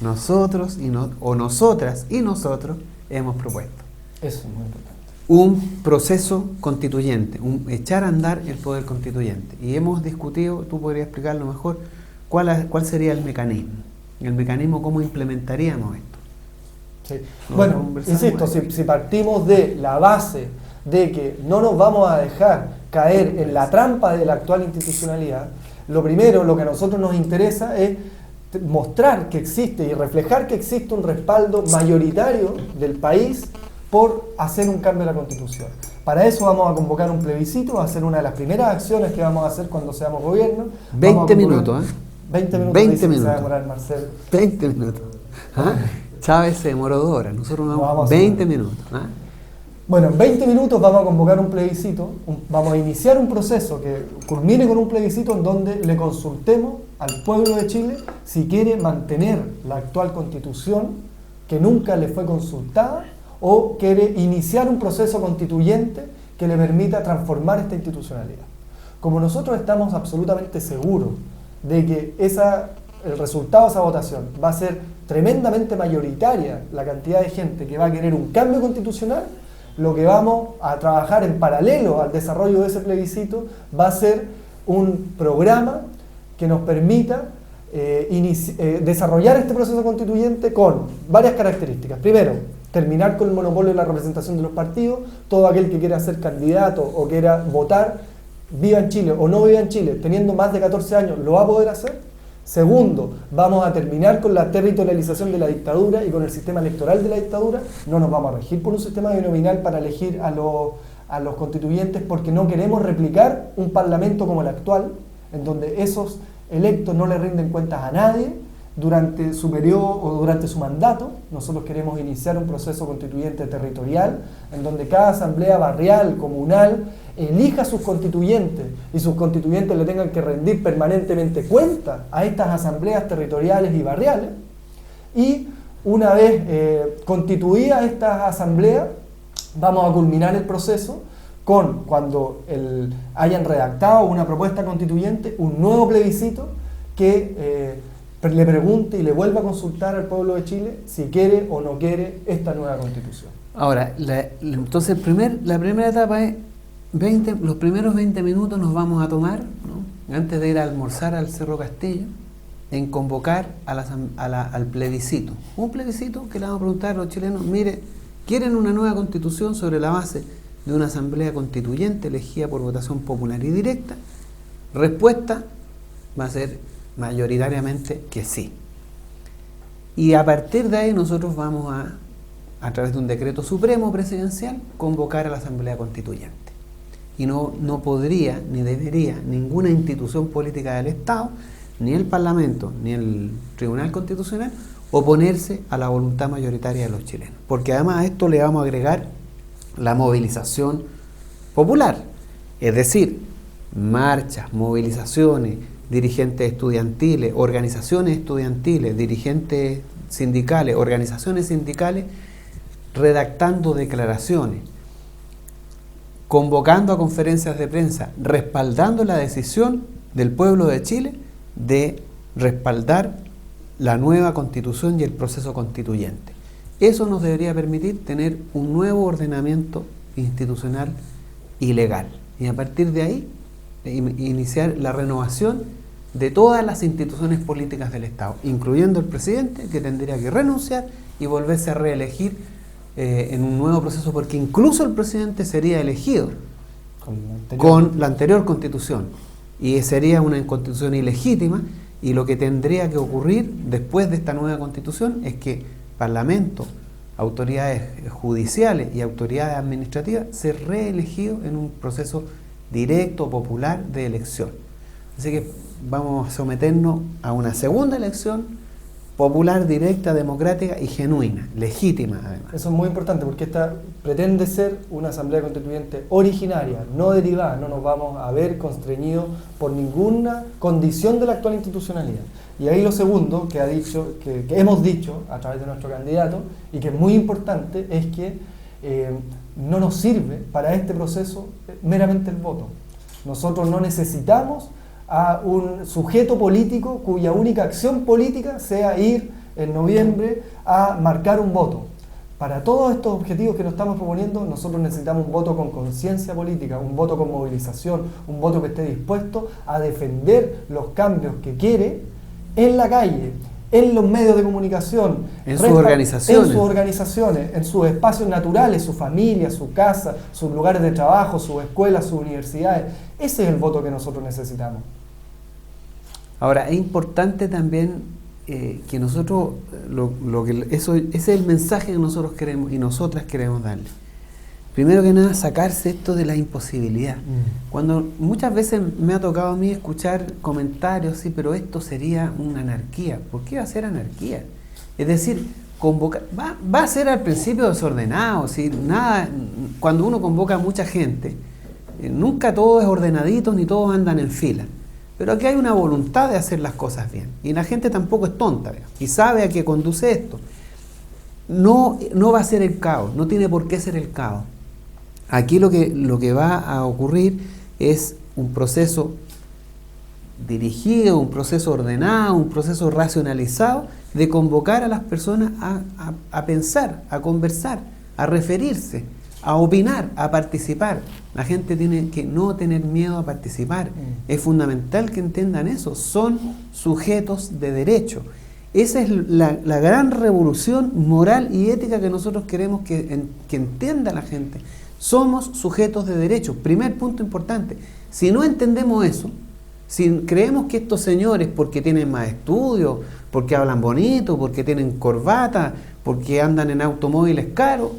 Nosotros o nosotras y nosotros hemos propuesto Eso es muy importante. un proceso constituyente, echar a andar el poder constituyente. Y hemos discutido, tú podrías explicarlo mejor, cuál sería el mecanismo, cómo implementaríamos esto. Sí. Lo Bueno, conversamos insisto, ahí. si partimos de la base de que no nos vamos a dejar caer en la trampa de la actual institucionalidad, lo primero, lo que a nosotros nos interesa es mostrar que existe y reflejar que existe un respaldo mayoritario del país por hacer un cambio de la Constitución. Para eso vamos a convocar un plebiscito, va a ser una de las primeras acciones que vamos a hacer cuando seamos gobierno. 20 minutos, ¿eh? 20 minutos, 20 dice que se va a minutos. demorar Marcel. 20 minutos. ¿Ah? Chávez se demoró 2 horas, nosotros Vamos vamos a 20 hacer- minutos. ¿Ah? Bueno, en 20 minutos vamos a convocar un plebiscito, vamos a iniciar un proceso que culmine con un plebiscito en donde le consultemos al pueblo de Chile si quiere mantener la actual constitución que nunca le fue consultada o quiere iniciar un proceso constituyente que le permita transformar esta institucionalidad. Como nosotros estamos absolutamente seguros de que el resultado de esa votación va a ser tremendamente mayoritaria la cantidad de gente que va a querer un cambio constitucional, lo que vamos a trabajar en paralelo al desarrollo de ese plebiscito va a ser un programa que nos permita desarrollar este proceso constituyente con varias características. Primero, terminar con el monopolio de la representación de los partidos. Todo aquel que quiera ser candidato o quiera votar, viva en Chile o no viva en Chile, teniendo más de 14 años, lo va a poder hacer. Segundo, vamos a terminar con la territorialización de la dictadura y con el sistema electoral de la dictadura. No nos vamos a regir por un sistema binominal para elegir a los constituyentes porque no queremos replicar un parlamento como el actual, en donde esos electos no le rinden cuentas a nadie durante su periodo o durante su mandato. Nosotros queremos iniciar un proceso constituyente territorial en donde cada asamblea barrial, comunal, elija sus constituyentes y sus constituyentes le tengan que rendir permanentemente cuenta a estas asambleas territoriales y barriales. Y una vez constituidas estas asambleas, vamos a culminar el proceso con, cuando hayan redactado una propuesta constituyente, un nuevo plebiscito que le pregunte y le vuelva a consultar al pueblo de Chile si quiere o no quiere esta nueva constitución. Ahora, entonces la primera etapa es los primeros 20 minutos nos vamos a tomar, ¿no? Antes de ir a almorzar al Cerro Castillo, en convocar al plebiscito. Un plebiscito que le vamos a preguntar a los chilenos, mire, ¿quieren una nueva constitución sobre la base de una asamblea constituyente elegida por votación popular y directa? Respuesta va a ser mayoritariamente que sí. Y a partir de ahí nosotros vamos a través de un decreto supremo presidencial, convocar a la asamblea constituyente. y no podría ni debería ninguna institución política del Estado, ni el Parlamento, ni el Tribunal Constitucional, oponerse a la voluntad mayoritaria de los chilenos. Porque además a esto le vamos a agregar la movilización popular, es decir, marchas, movilizaciones, dirigentes estudiantiles, organizaciones estudiantiles, dirigentes sindicales, organizaciones sindicales, redactando declaraciones, convocando a conferencias de prensa, respaldando la decisión del pueblo de Chile de respaldar la nueva constitución y el proceso constituyente. Eso nos debería permitir tener un nuevo ordenamiento institucional y legal. Y a partir de ahí, iniciar la renovación de todas las instituciones políticas del Estado, incluyendo el presidente, que tendría que renunciar y volverse a reelegir en un nuevo proceso, porque incluso el presidente sería elegido con la anterior constitución, y sería una constitución ilegítima, y lo que tendría que ocurrir después de esta nueva constitución es que Parlamento, autoridades judiciales y autoridades administrativas se reelegidos en un proceso directo, popular, de elección. Así que vamos a someternos a una segunda elección popular, directa, democrática y genuina, legítima además. Eso es muy importante porque esta pretende ser una asamblea constituyente originaria, no derivada. No nos vamos a ver constreñidos por ninguna condición de la actual institucionalidad. Y ahí lo segundo que hemos dicho a través de nuestro candidato, y que es muy importante, es que no nos sirve para este proceso meramente el voto. Nosotros no necesitamos a un sujeto político cuya única acción política sea ir en noviembre a marcar un voto. Para todos estos objetivos que nos estamos proponiendo, nosotros necesitamos un voto con conciencia política, un voto con movilización, un voto que esté dispuesto a defender los cambios que quiere en la calle, en los medios de comunicación, en sus organizaciones, en sus espacios naturales, su familia, su casa, sus lugares de trabajo, sus escuelas, sus universidades. Ese es el voto que nosotros necesitamos. Ahora, es importante también que nosotros, ese es el mensaje que nosotros queremos y nosotras queremos darle. Primero que nada, sacarse esto de la imposibilidad. Cuando muchas veces me ha tocado a mí escuchar comentarios, sí, pero esto sería una anarquía. ¿Por qué va a ser anarquía? Es decir, va a ser al principio desordenado, ¿sí? Nada, cuando uno convoca a mucha gente, nunca todo es ordenadito ni todos andan en fila. Pero aquí hay una voluntad de hacer las cosas bien. Y la gente tampoco es tonta, ¿verdad? Y sabe a qué conduce esto. No va a ser el caos, no tiene por qué ser el caos. Aquí lo que va a ocurrir es un proceso dirigido, un proceso ordenado, un proceso racionalizado de convocar a las personas a pensar, a conversar, a referirse, a opinar, a participar. La gente tiene que no tener miedo a participar. Es fundamental que entiendan eso. Son sujetos de derecho. Esa es la gran revolución moral y ética que nosotros queremos que entienda la gente. Somos sujetos de derecho. Primer punto importante. Si no entendemos eso, si creemos que estos señores, porque tienen más estudios, porque hablan bonito, porque tienen corbata, porque andan en automóviles caros,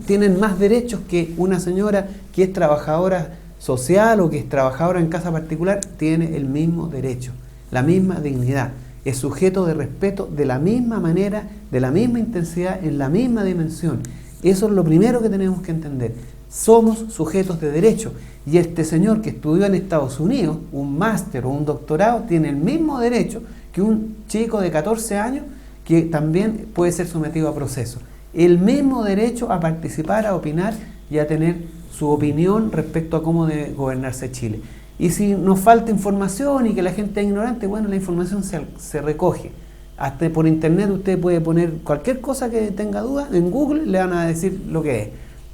tienen más derechos que una señora que es trabajadora social o que es trabajadora en casa particular, tiene el mismo derecho, la misma dignidad. Es sujeto de respeto de la misma manera, de la misma intensidad, en la misma dimensión. Eso es lo primero que tenemos que entender. Somos sujetos de derecho. Y este señor que estudió en Estados Unidos, un máster o un doctorado, tiene el mismo derecho que un chico de 14 años que también puede ser sometido a proceso. El mismo derecho a participar, a opinar y a tener su opinión respecto a cómo debe gobernarse Chile. Y si nos falta información y que la gente es ignorante, bueno, la información se recoge. Hasta por internet usted puede poner cualquier cosa que tenga duda, en Google le van a decir lo que es.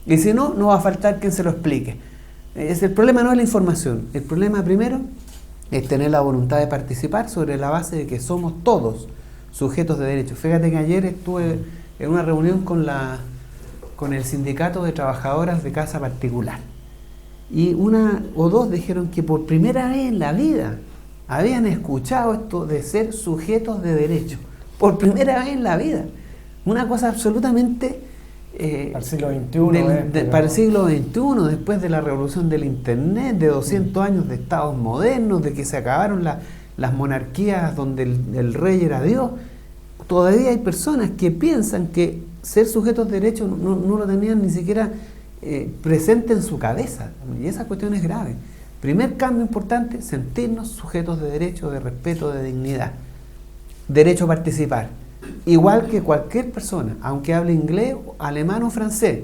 Y si no, no va a faltar quien se lo explique. El problema no es la información, el problema primero es tener la voluntad de participar sobre la base de que somos todos sujetos de derecho. Fíjate que ayer estuve en una reunión con el sindicato de trabajadoras de casa particular. Y una o dos dijeron que por primera vez en la vida habían escuchado esto de ser sujetos de derecho. Por primera vez en la vida. Una cosa absolutamente Al siglo XXI. Para el siglo XXI, después de la revolución del Internet, de 200 años de estados modernos, de que se acabaron las monarquías donde el rey era Dios, todavía hay personas que piensan que ser sujetos de derecho no lo tenían ni siquiera presente en su cabeza, y esa cuestión es grave. Primer cambio importante, sentirnos sujetos de derecho, de respeto, de dignidad. Derecho a participar. Igual que cualquier persona, aunque hable inglés, alemán o francés,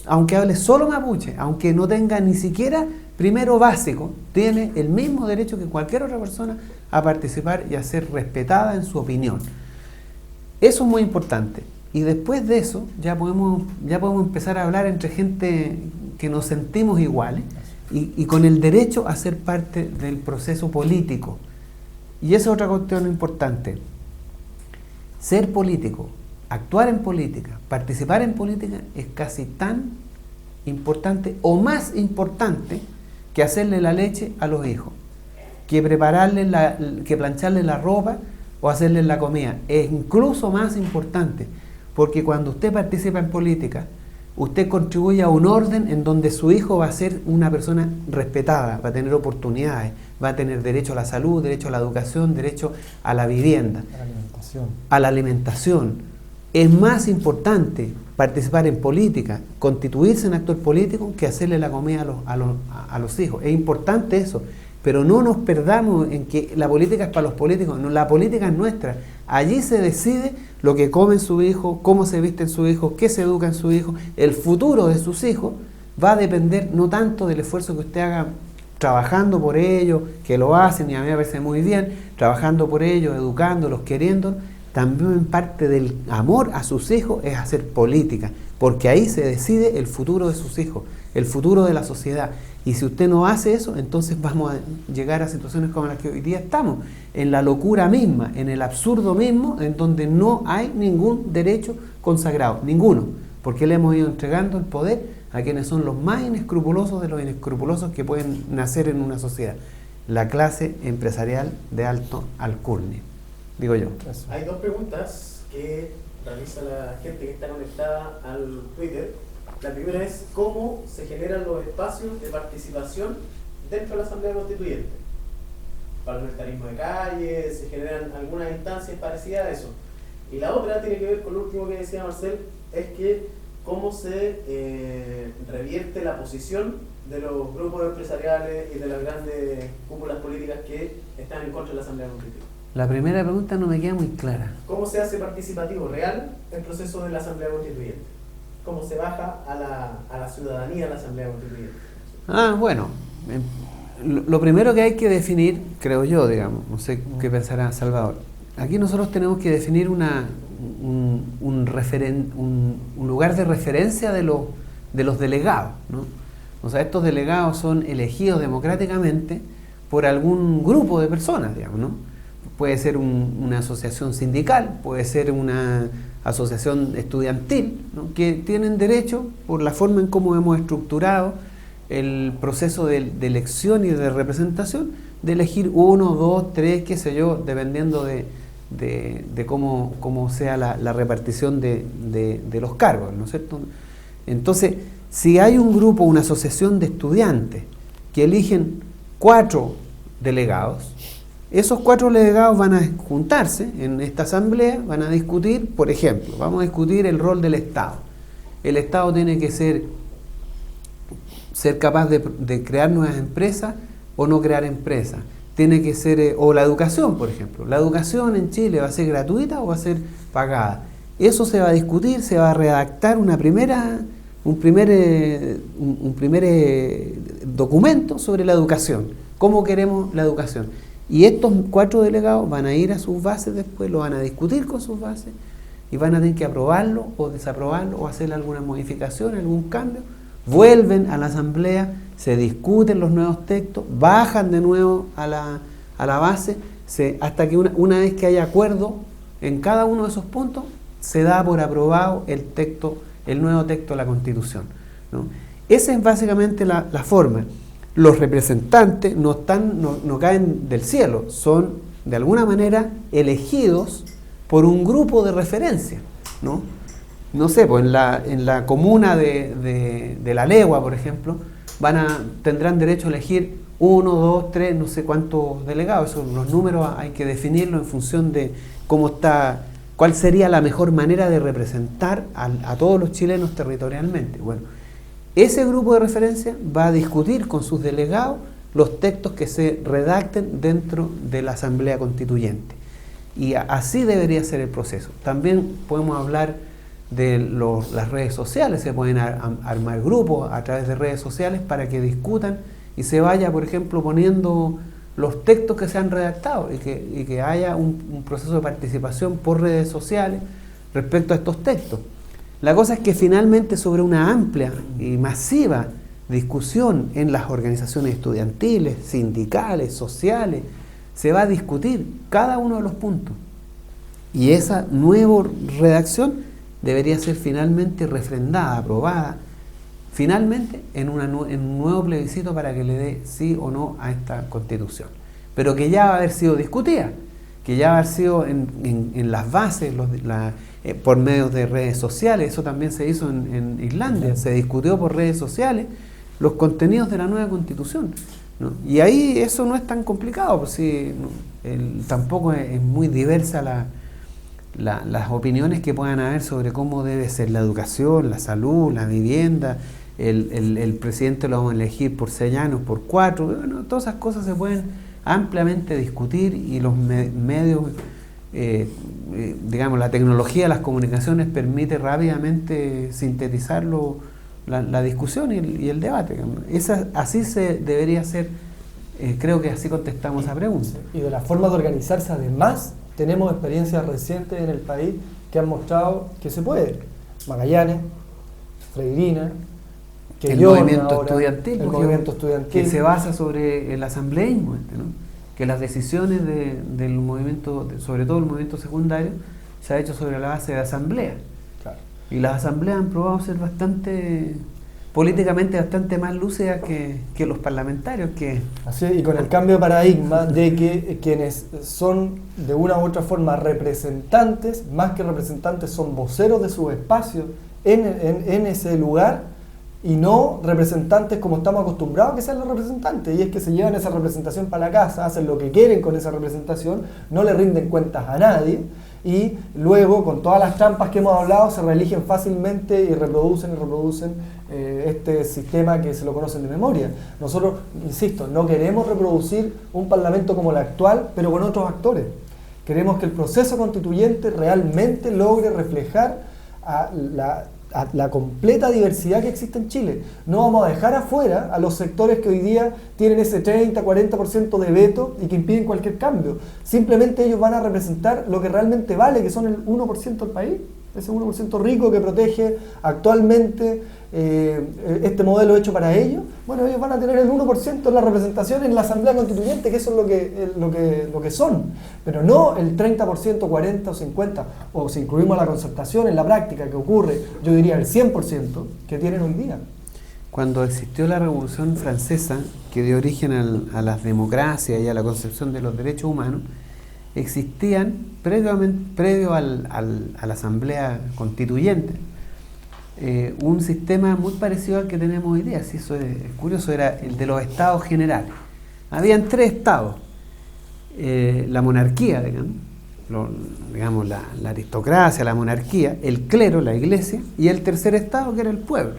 aunque hable solo mapuche, aunque no tenga ni siquiera primero básico, tiene el mismo derecho que cualquier otra persona a participar y a ser respetada en su opinión. Eso es muy importante. Y después de eso ya podemos empezar a hablar entre gente que nos sentimos iguales y con el derecho a ser parte del proceso político. Y esa es otra cuestión importante. Ser político, actuar en política, participar en política es casi tan importante o más importante que hacerle la leche a los hijos, que que plancharle la ropa o hacerle la comida. Es incluso más importante, porque cuando usted participa en política, usted contribuye a un orden en donde su hijo va a ser una persona respetada, va a tener oportunidades, va a tener derecho a la salud, derecho a la educación, derecho a la vivienda, a la alimentación. Es más importante participar en política, constituirse en actor político, que hacerle la comida a los hijos. Es importante eso, pero no nos perdamos en que la política es para los políticos. No, la política es nuestra. Allí se decide lo que comen sus hijos, cómo se visten sus hijos, qué se educa en sus hijos. El futuro de sus hijos va a depender no tanto del esfuerzo que usted haga trabajando por ellos, que lo hacen y a mí me parece muy bien, trabajando por ellos, educándolos, queriéndolos. También parte del amor a sus hijos es hacer política, porque ahí se decide el futuro de sus hijos, el futuro de la sociedad. Y si usted no hace eso, entonces vamos a llegar a situaciones como las que hoy día estamos, en la locura misma, en el absurdo mismo, en donde no hay ningún derecho consagrado, ninguno, porque le hemos ido entregando el poder a quienes son los más inescrupulosos de los inescrupulosos que pueden nacer en una sociedad, la clase empresarial de alto alcurnia, digo yo. Hay dos preguntas que realiza la gente que está conectada al Twitter. La primera es cómo se generan los espacios de participación dentro de la Asamblea Constituyente. Parlamentarismo de calle, se generan algunas instancias parecidas a eso. Y la otra tiene que ver con lo último que decía Marcel, es que cómo se revierte la posición de los grupos empresariales y de las grandes cúpulas políticas que están en contra de la Asamblea Constituyente. La primera pregunta no me queda muy clara. ¿Cómo se hace participativo real el proceso de la Asamblea Constituyente? ¿Cómo se baja a la ciudadanía de la Asamblea Constituyente? Bueno, lo primero que hay que definir, creo yo, digamos, no sé qué pensará Salvador, aquí nosotros tenemos que definir un lugar de referencia de los delegados, ¿no? O sea, estos delegados son elegidos democráticamente por algún grupo de personas, digamos, ¿no? Puede ser una asociación sindical, puede ser una asociación estudiantil, ¿no? Que tienen derecho, por la forma en cómo hemos estructurado el proceso de elección y de representación, de elegir 1, 2, 3, qué sé yo, dependiendo de cómo sea la repartición de los cargos, ¿no es cierto? Entonces, si hay un grupo, una asociación de estudiantes que eligen 4 delegados, esos 4 delegados van a juntarse en esta asamblea, van a discutir, por ejemplo, vamos a discutir el rol del Estado. El Estado tiene que ser capaz de crear nuevas empresas o no crear empresas. Tiene que ser, o la educación, por ejemplo. ¿La educación en Chile va a ser gratuita o va a ser pagada? Eso se va a discutir, se va a redactar un primer documento sobre la educación. ¿Cómo queremos la educación? Y estos 4 delegados van a ir a sus bases después, lo van a discutir con sus bases y van a tener que aprobarlo o desaprobarlo o hacer alguna modificación, algún cambio. Vuelven a la asamblea, se discuten los nuevos textos, bajan de nuevo a la base, hasta que una vez que haya acuerdo en cada uno de esos puntos, se da por aprobado el nuevo texto de la Constitución, ¿no? Esa es básicamente la forma. Los representantes no caen del cielo, son de alguna manera elegidos por un grupo de referencia, ¿no? no sé, pues en la comuna de La Legua, por ejemplo, tendrán derecho a elegir 1, 2, 3, no sé cuántos delegados. Eso, los números hay que definirlos en función de cuál sería la mejor manera de representar a todos los chilenos territorialmente. Bueno, ese grupo de referencia va a discutir con sus delegados los textos que se redacten dentro de la Asamblea Constituyente. Y así debería ser el proceso. También podemos hablar de las redes sociales, se pueden armar grupos a través de redes sociales para que discutan y se vaya, por ejemplo, poniendo los textos que se han redactado y que haya un proceso de participación por redes sociales respecto a estos textos. La cosa es que finalmente sobre una amplia y masiva discusión en las organizaciones estudiantiles, sindicales, sociales, se va a discutir cada uno de los puntos. Y esa nueva redacción debería ser finalmente refrendada, aprobada, finalmente en un nuevo plebiscito para que le dé sí o no a esta Constitución. Pero que ya va a haber sido discutida, que ya va a haber sido en las bases, por medios de redes sociales. Eso también se hizo en Islandia, se discutió por redes sociales los contenidos de la nueva Constitución, ¿no? Y ahí eso no es tan complicado, pues sí, tampoco es muy diversa las opiniones que puedan haber sobre cómo debe ser la educación, la salud, la vivienda. El presidente lo vamos a elegir por 6 años, por 4, bueno, todas esas cosas se pueden ampliamente discutir y los medios, digamos, la tecnología, las comunicaciones permite rápidamente sintetizar la discusión y el debate. Así se debería ser, creo que así contestamos a preguntas. Y de la forma de organizarse, además, tenemos experiencias recientes en el país que han mostrado que se puede. Magallanes, Freirina, el movimiento estudiantil, que se basa sobre el asambleísmo, ¿no? Que las decisiones del movimiento, sobre todo el movimiento secundario, se ha hecho sobre la base de asamblea. Claro. Y las asambleas han probado ser políticamente bastante más lúcidas que los parlamentarios. Así es, y con el cambio de paradigma de que quienes son de una u otra forma representantes, más que representantes, son voceros de sus espacios en ese lugar, y no representantes como estamos acostumbrados a que sean los representantes, y es que se llevan esa representación para la casa, hacen lo que quieren con esa representación, no le rinden cuentas a nadie, y luego con todas las trampas que hemos hablado se reeligen fácilmente y reproducen este sistema que se lo conocen de memoria. Nosotros, insisto, no queremos reproducir un parlamento como el actual, pero con otros actores. Queremos que el proceso constituyente realmente logre reflejar a la completa diversidad que existe en Chile. No vamos a dejar afuera a los sectores que hoy día tienen ese 30-40% de veto y que impiden cualquier cambio. Simplemente ellos van a representar lo que realmente vale, que son el 1% del país, ese 1% rico que protege actualmente este modelo hecho para ellos. Bueno, ellos van a tener el 1% de la representación en la Asamblea Constituyente, que eso es lo que son, pero no el 30%, 40% o 50%, o si incluimos la concertación en la práctica, que ocurre, yo diría el 100% que tienen hoy día. Cuando existió la Revolución Francesa, que dio origen a las democracias y a la concepción de los derechos humanos, existían, previo a la Asamblea Constituyente, un sistema muy parecido al que tenemos hoy día. Sí, eso es curioso, era el de los estados generales. Habían 3 estados: la monarquía, digamos la aristocracia, la monarquía, el clero, la iglesia, y el tercer estado, que era el pueblo.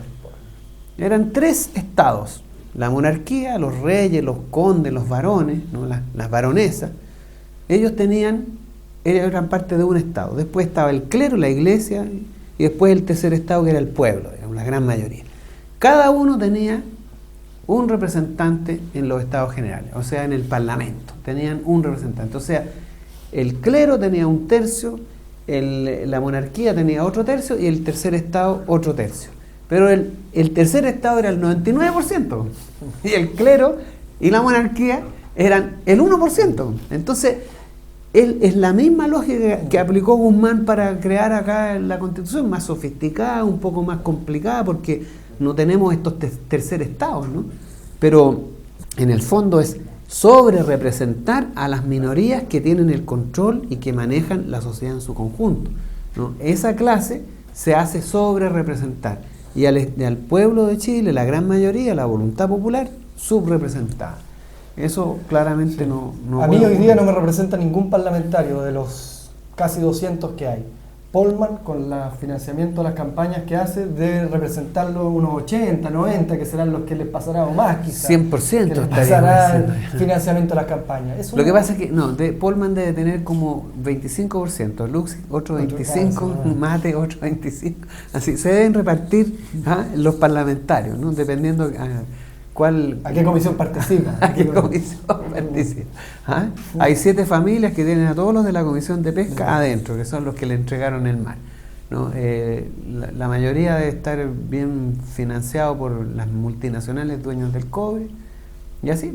Eran 3 estados: la monarquía, los reyes, los condes, los varones, ¿no? las baronesas. Ellos eran parte de un estado. Después estaba el clero, la iglesia, y después el tercer estado, que era el pueblo, digamos, la gran mayoría. Cada uno tenía un representante en los estados generales, o sea, en el parlamento, tenían un representante. O sea, el clero tenía 1/3, la monarquía tenía otro tercio y el tercer estado otro tercio. Pero el tercer estado era el 99%, y el clero y la monarquía eran el 1%. Entonces, es la misma lógica que aplicó Guzmán para crear acá la Constitución, más sofisticada, un poco más complicada, porque no tenemos estos tercer estados, ¿no? Pero en el fondo es sobre representar a las minorías que tienen el control y que manejan la sociedad en su conjunto, ¿no? Esa clase se hace sobre representar. Y al pueblo de Chile, la gran mayoría, la voluntad popular, subrepresentada. Eso claramente no A mí puede hoy día ocurrir. no me representa ningún parlamentario de los casi 200 que hay. Polman, con el financiamiento de las campañas que hace, debe representarlo unos 80, 90, que serán los que les pasará o más, quizás. 100% que les estaríamos pasará diciendo. el financiamiento de las campañas. Eso Lo que pasa es que Polman debe tener como 25%, Lux otro 25%, caso, Mate otro 25%. Así se deben repartir los parlamentarios, ¿no? Dependiendo ¿A qué comisión participa? ¿A qué comisión participa? ¿Ah? Hay 7 familias que tienen a todos los de la Comisión de Pesca adentro, que son los que le entregaron el mar, ¿no? La mayoría debe estar bien financiado por las multinacionales dueños del cobre, y así.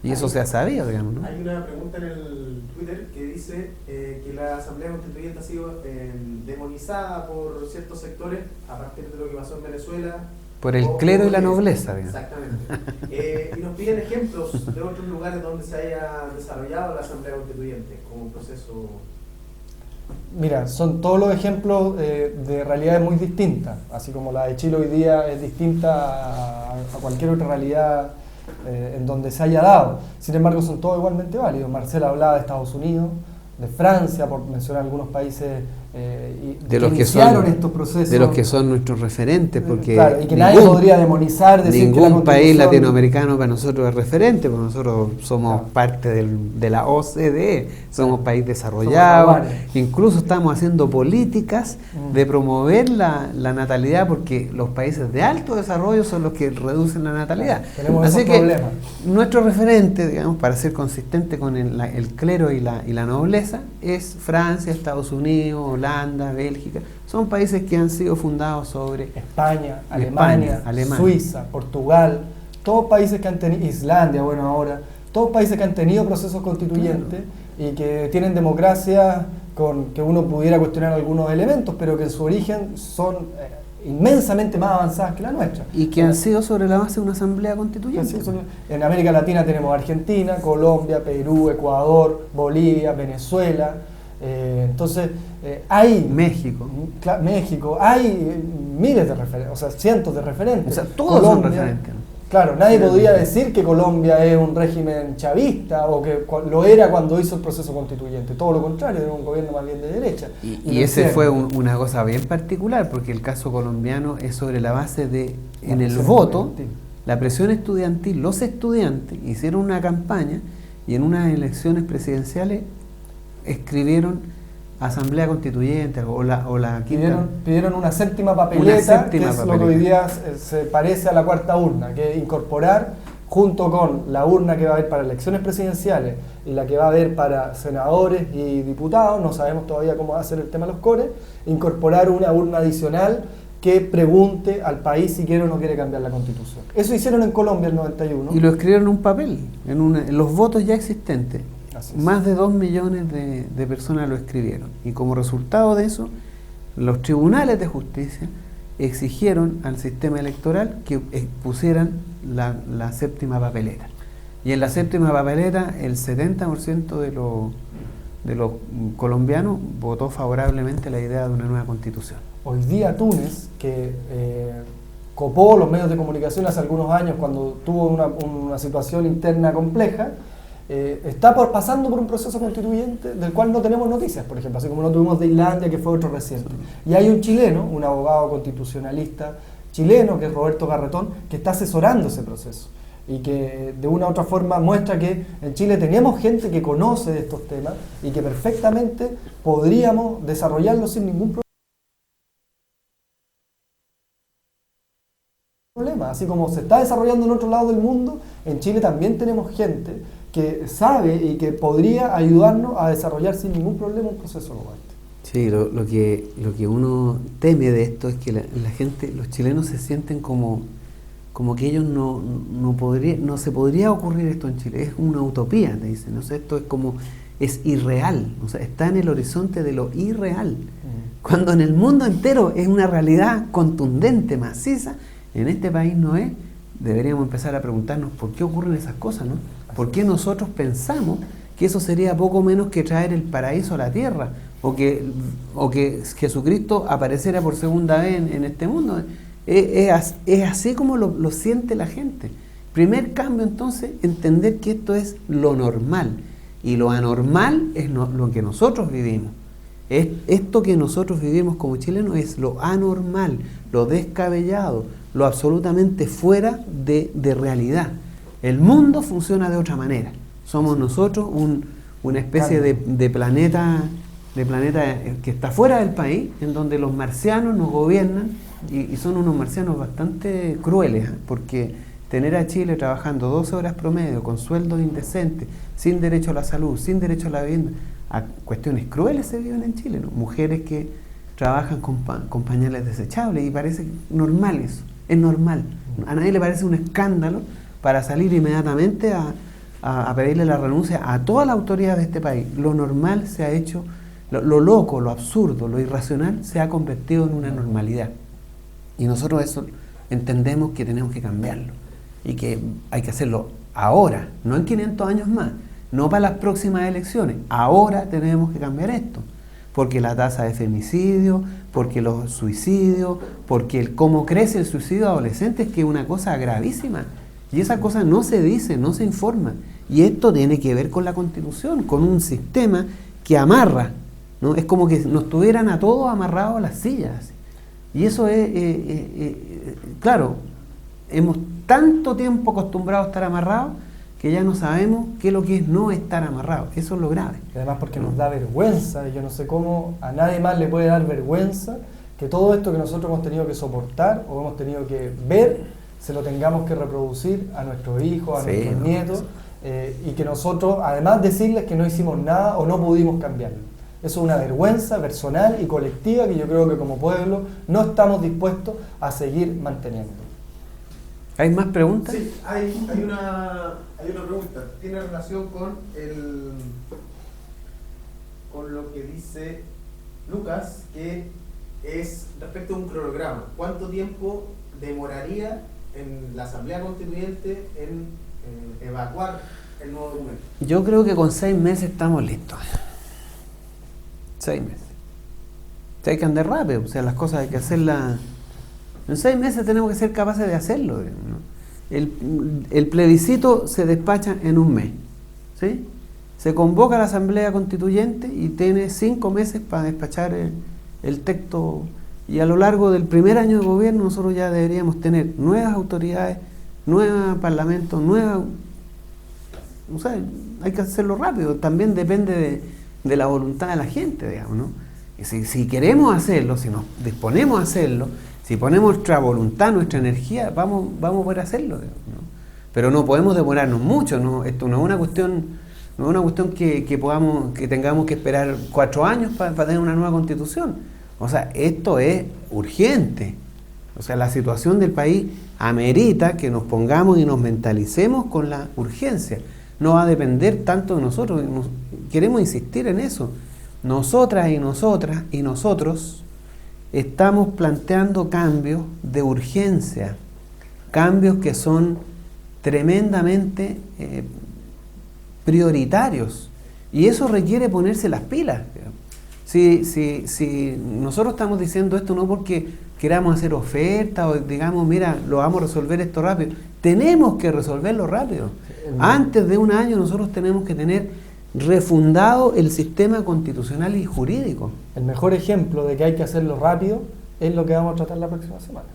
Y eso se ha sabido, digamos, ¿no? Hay una pregunta en el Twitter que dice que la Asamblea Constituyente ha sido demonizada por ciertos sectores a partir de lo que pasó en Venezuela. Por el clero y la nobleza, digamos. Exactamente. Y nos piden ejemplos de otros lugares donde se haya desarrollado la Asamblea Constituyente como un proceso. Mira, son todos los ejemplos de realidades muy distintas, así como la de Chile hoy día es distinta a cualquier otra realidad en donde se haya dado. Sin embargo, son todos igualmente válidos. Marcela hablaba de Estados Unidos, de Francia, por mencionar algunos países de los que iniciaron son estos procesos. de los que son nuestros referentes, porque claro, y que nadie podría demonizar, decir que la ningún país Constitución- latinoamericano para nosotros es referente, porque nosotros somos Claro. parte de la OCDE, somos país desarrollado, Somos iguales. incluso estamos haciendo políticas Mm. de promover la natalidad, porque los países de alto desarrollo son los que reducen la natalidad. Claro, tenemos Así esos que problemas. nuestro referente, digamos, para ser consistente con el clero y la nobleza, es Francia, Estados Unidos, Holanda, Bélgica. Son países que han sido fundados sobre España, Alemania, Suiza, Portugal, todos países que han tenido, Islandia, bueno ahora, todos países que han tenido procesos constituyentes y que tienen democracia con que uno pudiera cuestionar algunos elementos, pero que en su origen son inmensamente más avanzadas que la nuestra. y que han sido sobre la base de una asamblea constituyente. En América Latina tenemos Argentina, Colombia, Perú, Ecuador, Bolivia, Venezuela. Entonces, hay México. México, hay miles de referentes, o sea, cientos de referentes. O sea, todos son referentes. Claro, nadie podría decir que Colombia es un régimen chavista o que lo era cuando hizo el proceso constituyente. Todo lo contrario, era un gobierno más bien de derecha. Y ese fue una cosa bien particular, porque el caso colombiano es sobre la base de, en el voto, la presión estudiantil. Los estudiantes hicieron una campaña y en unas elecciones presidenciales escribieron Asamblea Constituyente o la quinta. Pidieron una séptima papeleta, que es lo que hoy día se parece a la cuarta urna, que es incorporar junto con la urna que va a haber para elecciones presidenciales y la que va a haber para senadores y diputados, no sabemos todavía cómo va a ser el tema de los cores, incorporar una urna adicional que pregunte al país si quiere o no quiere cambiar la Constitución. Eso hicieron en Colombia el 91. Y lo escribieron en un papel, en los votos ya existentes. Así es. Más de 2 millones de personas lo escribieron. Y como resultado de eso, los tribunales de justicia exigieron al sistema electoral que pusieran la séptima papeleta. Y en la séptima papeleta, el 70% de los colombianos votó favorablemente la idea de una nueva constitución. Hoy día Túnez, que copó los medios de comunicación hace algunos años cuando tuvo una situación interna compleja, está pasando por un proceso constituyente del cual no tenemos noticias, por ejemplo, así como no tuvimos de Islandia, que fue otro reciente. Y hay un chileno, un abogado constitucionalista chileno, que es Roberto Garretón, que está asesorando ese proceso y que de una u otra forma muestra que en Chile tenemos gente que conoce de estos temas y que perfectamente podríamos desarrollarlo sin ningún problema. Así como se está desarrollando en otro lado del mundo, en Chile también tenemos gente que sabe y que podría ayudarnos a desarrollar sin ningún problema un proceso global. Sí, lo que uno teme de esto es que la gente, los chilenos se sienten como que ellos no se podría ocurrir esto en Chile, es una utopía, te dicen, ¿no? Esto es irreal, o sea, está en el horizonte de lo irreal, cuando en el mundo entero es una realidad contundente, maciza, en este país no es. Deberíamos empezar a preguntarnos por qué ocurren esas cosas, ¿no? ¿Por qué nosotros pensamos que eso sería poco menos que traer el paraíso a la tierra? o que Jesucristo apareciera por segunda vez en este mundo. Es así como lo siente la gente. Primer cambio, entonces, entender que esto es lo normal, y lo anormal es lo que nosotros vivimos. Esto que nosotros vivimos como chilenos es lo anormal, lo descabellado, lo absolutamente fuera de realidad. El mundo funciona de otra manera. Somos nosotros una especie de planeta que está fuera del país, en donde los marcianos nos gobiernan, y son unos marcianos bastante crueles, porque tener a Chile trabajando 12 horas promedio, con sueldos indecentes, sin derecho a la salud, sin derecho a la vivienda, a cuestiones crueles se viven en Chile, ¿no? Mujeres que trabajan con pañales desechables, y parece normal eso, es normal. A nadie le parece un escándalo para salir inmediatamente a pedirle la renuncia a toda la autoridad de este país. Lo normal se ha hecho, lo loco, lo absurdo, lo irracional se ha convertido en una normalidad. Y nosotros eso entendemos que tenemos que cambiarlo, y que hay que hacerlo ahora, no en 500 años más, no para las próximas elecciones. Ahora tenemos que cambiar esto, porque la tasa de femicidio, porque los suicidios, porque cómo crece el suicidio adolescente, es que es una cosa gravísima, y esa cosa no se dice, no se informa, y esto tiene que ver con la Constitución, con un sistema que amarra, ¿no? Es como que nos tuvieran a todos amarrados a las sillas, y eso claro, hemos tanto tiempo acostumbrados a estar amarrados que ya no sabemos qué es lo que es no estar amarrados. Eso es lo grave. Además, porque nos da vergüenza, y yo no sé cómo a nadie más le puede dar vergüenza que todo esto que nosotros hemos tenido que soportar o hemos tenido que ver, se lo tengamos que reproducir a nuestros hijos, a nuestros nietos, y que nosotros, además, decirles que no hicimos nada o no pudimos cambiarlo. Eso es una vergüenza personal y colectiva que yo creo que como pueblo no estamos dispuestos a seguir manteniendo. ¿Hay más preguntas? Sí, hay una pregunta. Tiene relación con lo que dice Lucas, que es respecto a un cronograma. ¿Cuánto tiempo demoraría en la Asamblea Constituyente en evacuar el nuevo documento? Yo creo que con 6 meses estamos listos. 6 meses. Hay que andar rápido, o sea, las cosas hay que hacerlas. En 6 meses tenemos que ser capaces de hacerlo, ¿no? El plebiscito se despacha en 1 mes, ¿sí? Se convoca a la Asamblea Constituyente y tiene 5 meses para despachar el texto, y a lo largo del primer año de gobierno nosotros ya deberíamos tener nuevas autoridades, nuevos parlamentos, o sea, hay que hacerlo rápido. También depende de la voluntad de la gente, digamos, ¿no? Y si queremos hacerlo, si nos disponemos a hacerlo, si ponemos nuestra voluntad, nuestra energía, vamos a poder hacerlo, ¿no? Pero no podemos demorarnos mucho, ¿no? Esto no es una cuestión que tengamos que esperar 4 años para tener una nueva constitución. O sea, esto es urgente. O sea, la situación del país amerita que nos pongamos y nos mentalicemos con la urgencia. No va a depender tanto de nosotros. Queremos insistir en eso. Nosotras y nosotros estamos planteando cambios de urgencia, cambios que son tremendamente prioritarios, y eso requiere ponerse las pilas. Si nosotros estamos diciendo esto no porque queramos hacer ofertas o digamos, mira, lo vamos a resolver esto rápido, tenemos que resolverlo rápido. Antes de 1 año nosotros tenemos que tener refundado el sistema constitucional y jurídico. El mejor ejemplo de que hay que hacerlo rápido es lo que vamos a tratar la próxima semana.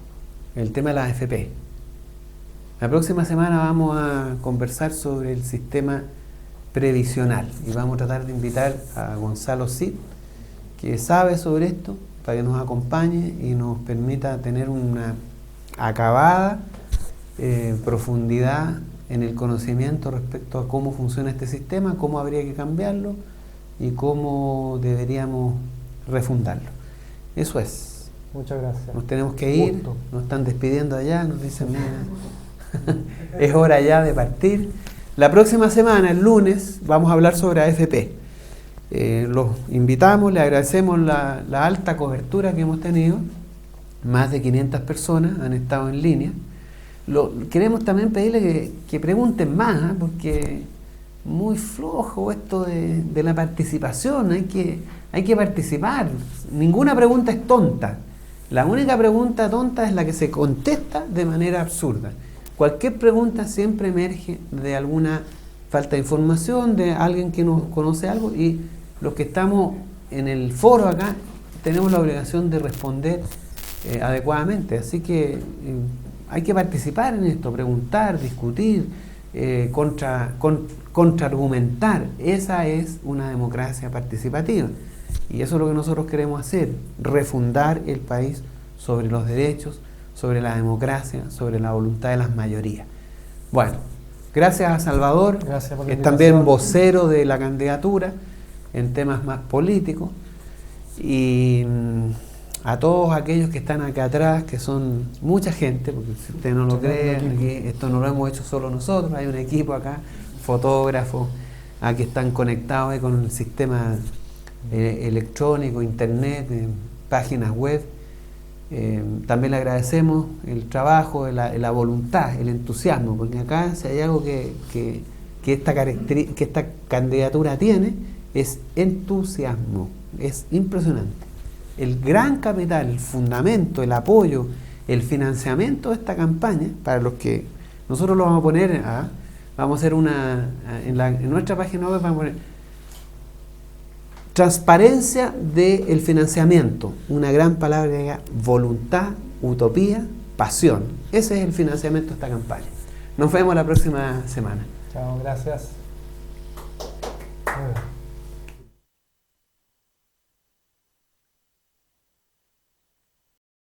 El tema de las AFP. La próxima semana vamos a conversar sobre el sistema previsional y vamos a tratar de invitar a Gonzalo Cid, que sabe sobre esto, para que nos acompañe y nos permita tener una acabada profundidad en el conocimiento respecto a cómo funciona este sistema, cómo habría que cambiarlo y cómo deberíamos refundarlo. Eso es. Muchas gracias. Nos tenemos que ir, nos están despidiendo allá, nos dicen, mira, es hora ya de partir. La próxima semana, el lunes, vamos a hablar sobre AFP. Los invitamos, le agradecemos la alta cobertura que hemos tenido. Más de 500 personas han estado en línea. Queremos también pedirle que pregunten más, porque muy flojo esto de la participación, hay que participar. Ninguna pregunta es tonta. La única pregunta tonta es la que se contesta de manera absurda. Cualquier pregunta siempre emerge de alguna falta de información, de alguien que nos conoce algo, y los que estamos en el foro acá tenemos la obligación de responder adecuadamente. Así que hay que participar en esto, preguntar, discutir, contraargumentar. Esa es una democracia participativa. Y eso es lo que nosotros queremos hacer, refundar el país sobre los derechos, sobre la democracia, sobre la voluntad de las mayorías. Bueno, gracias a Salvador, Gracias por la que es también invitación. vocero de la candidatura en temas más políticos, y a todos aquellos que están acá atrás, que son mucha gente, porque si usted no lo cree, aquí, esto no lo hemos hecho solo nosotros, hay un equipo acá, fotógrafos, que están conectados ahí con el sistema electrónico, internet, páginas web. También le agradecemos el trabajo, la voluntad, el entusiasmo, porque acá si hay algo que esta candidatura tiene, es entusiasmo. Es impresionante. El gran capital, el fundamento, el apoyo, el financiamiento de esta campaña, para los que nosotros lo vamos a poner, vamos a hacer en nuestra página web vamos a poner transparencia del financiamiento, una gran palabra que diga voluntad, utopía, pasión. Ese es el financiamiento de esta campaña. Nos vemos la próxima semana. Chao, gracias.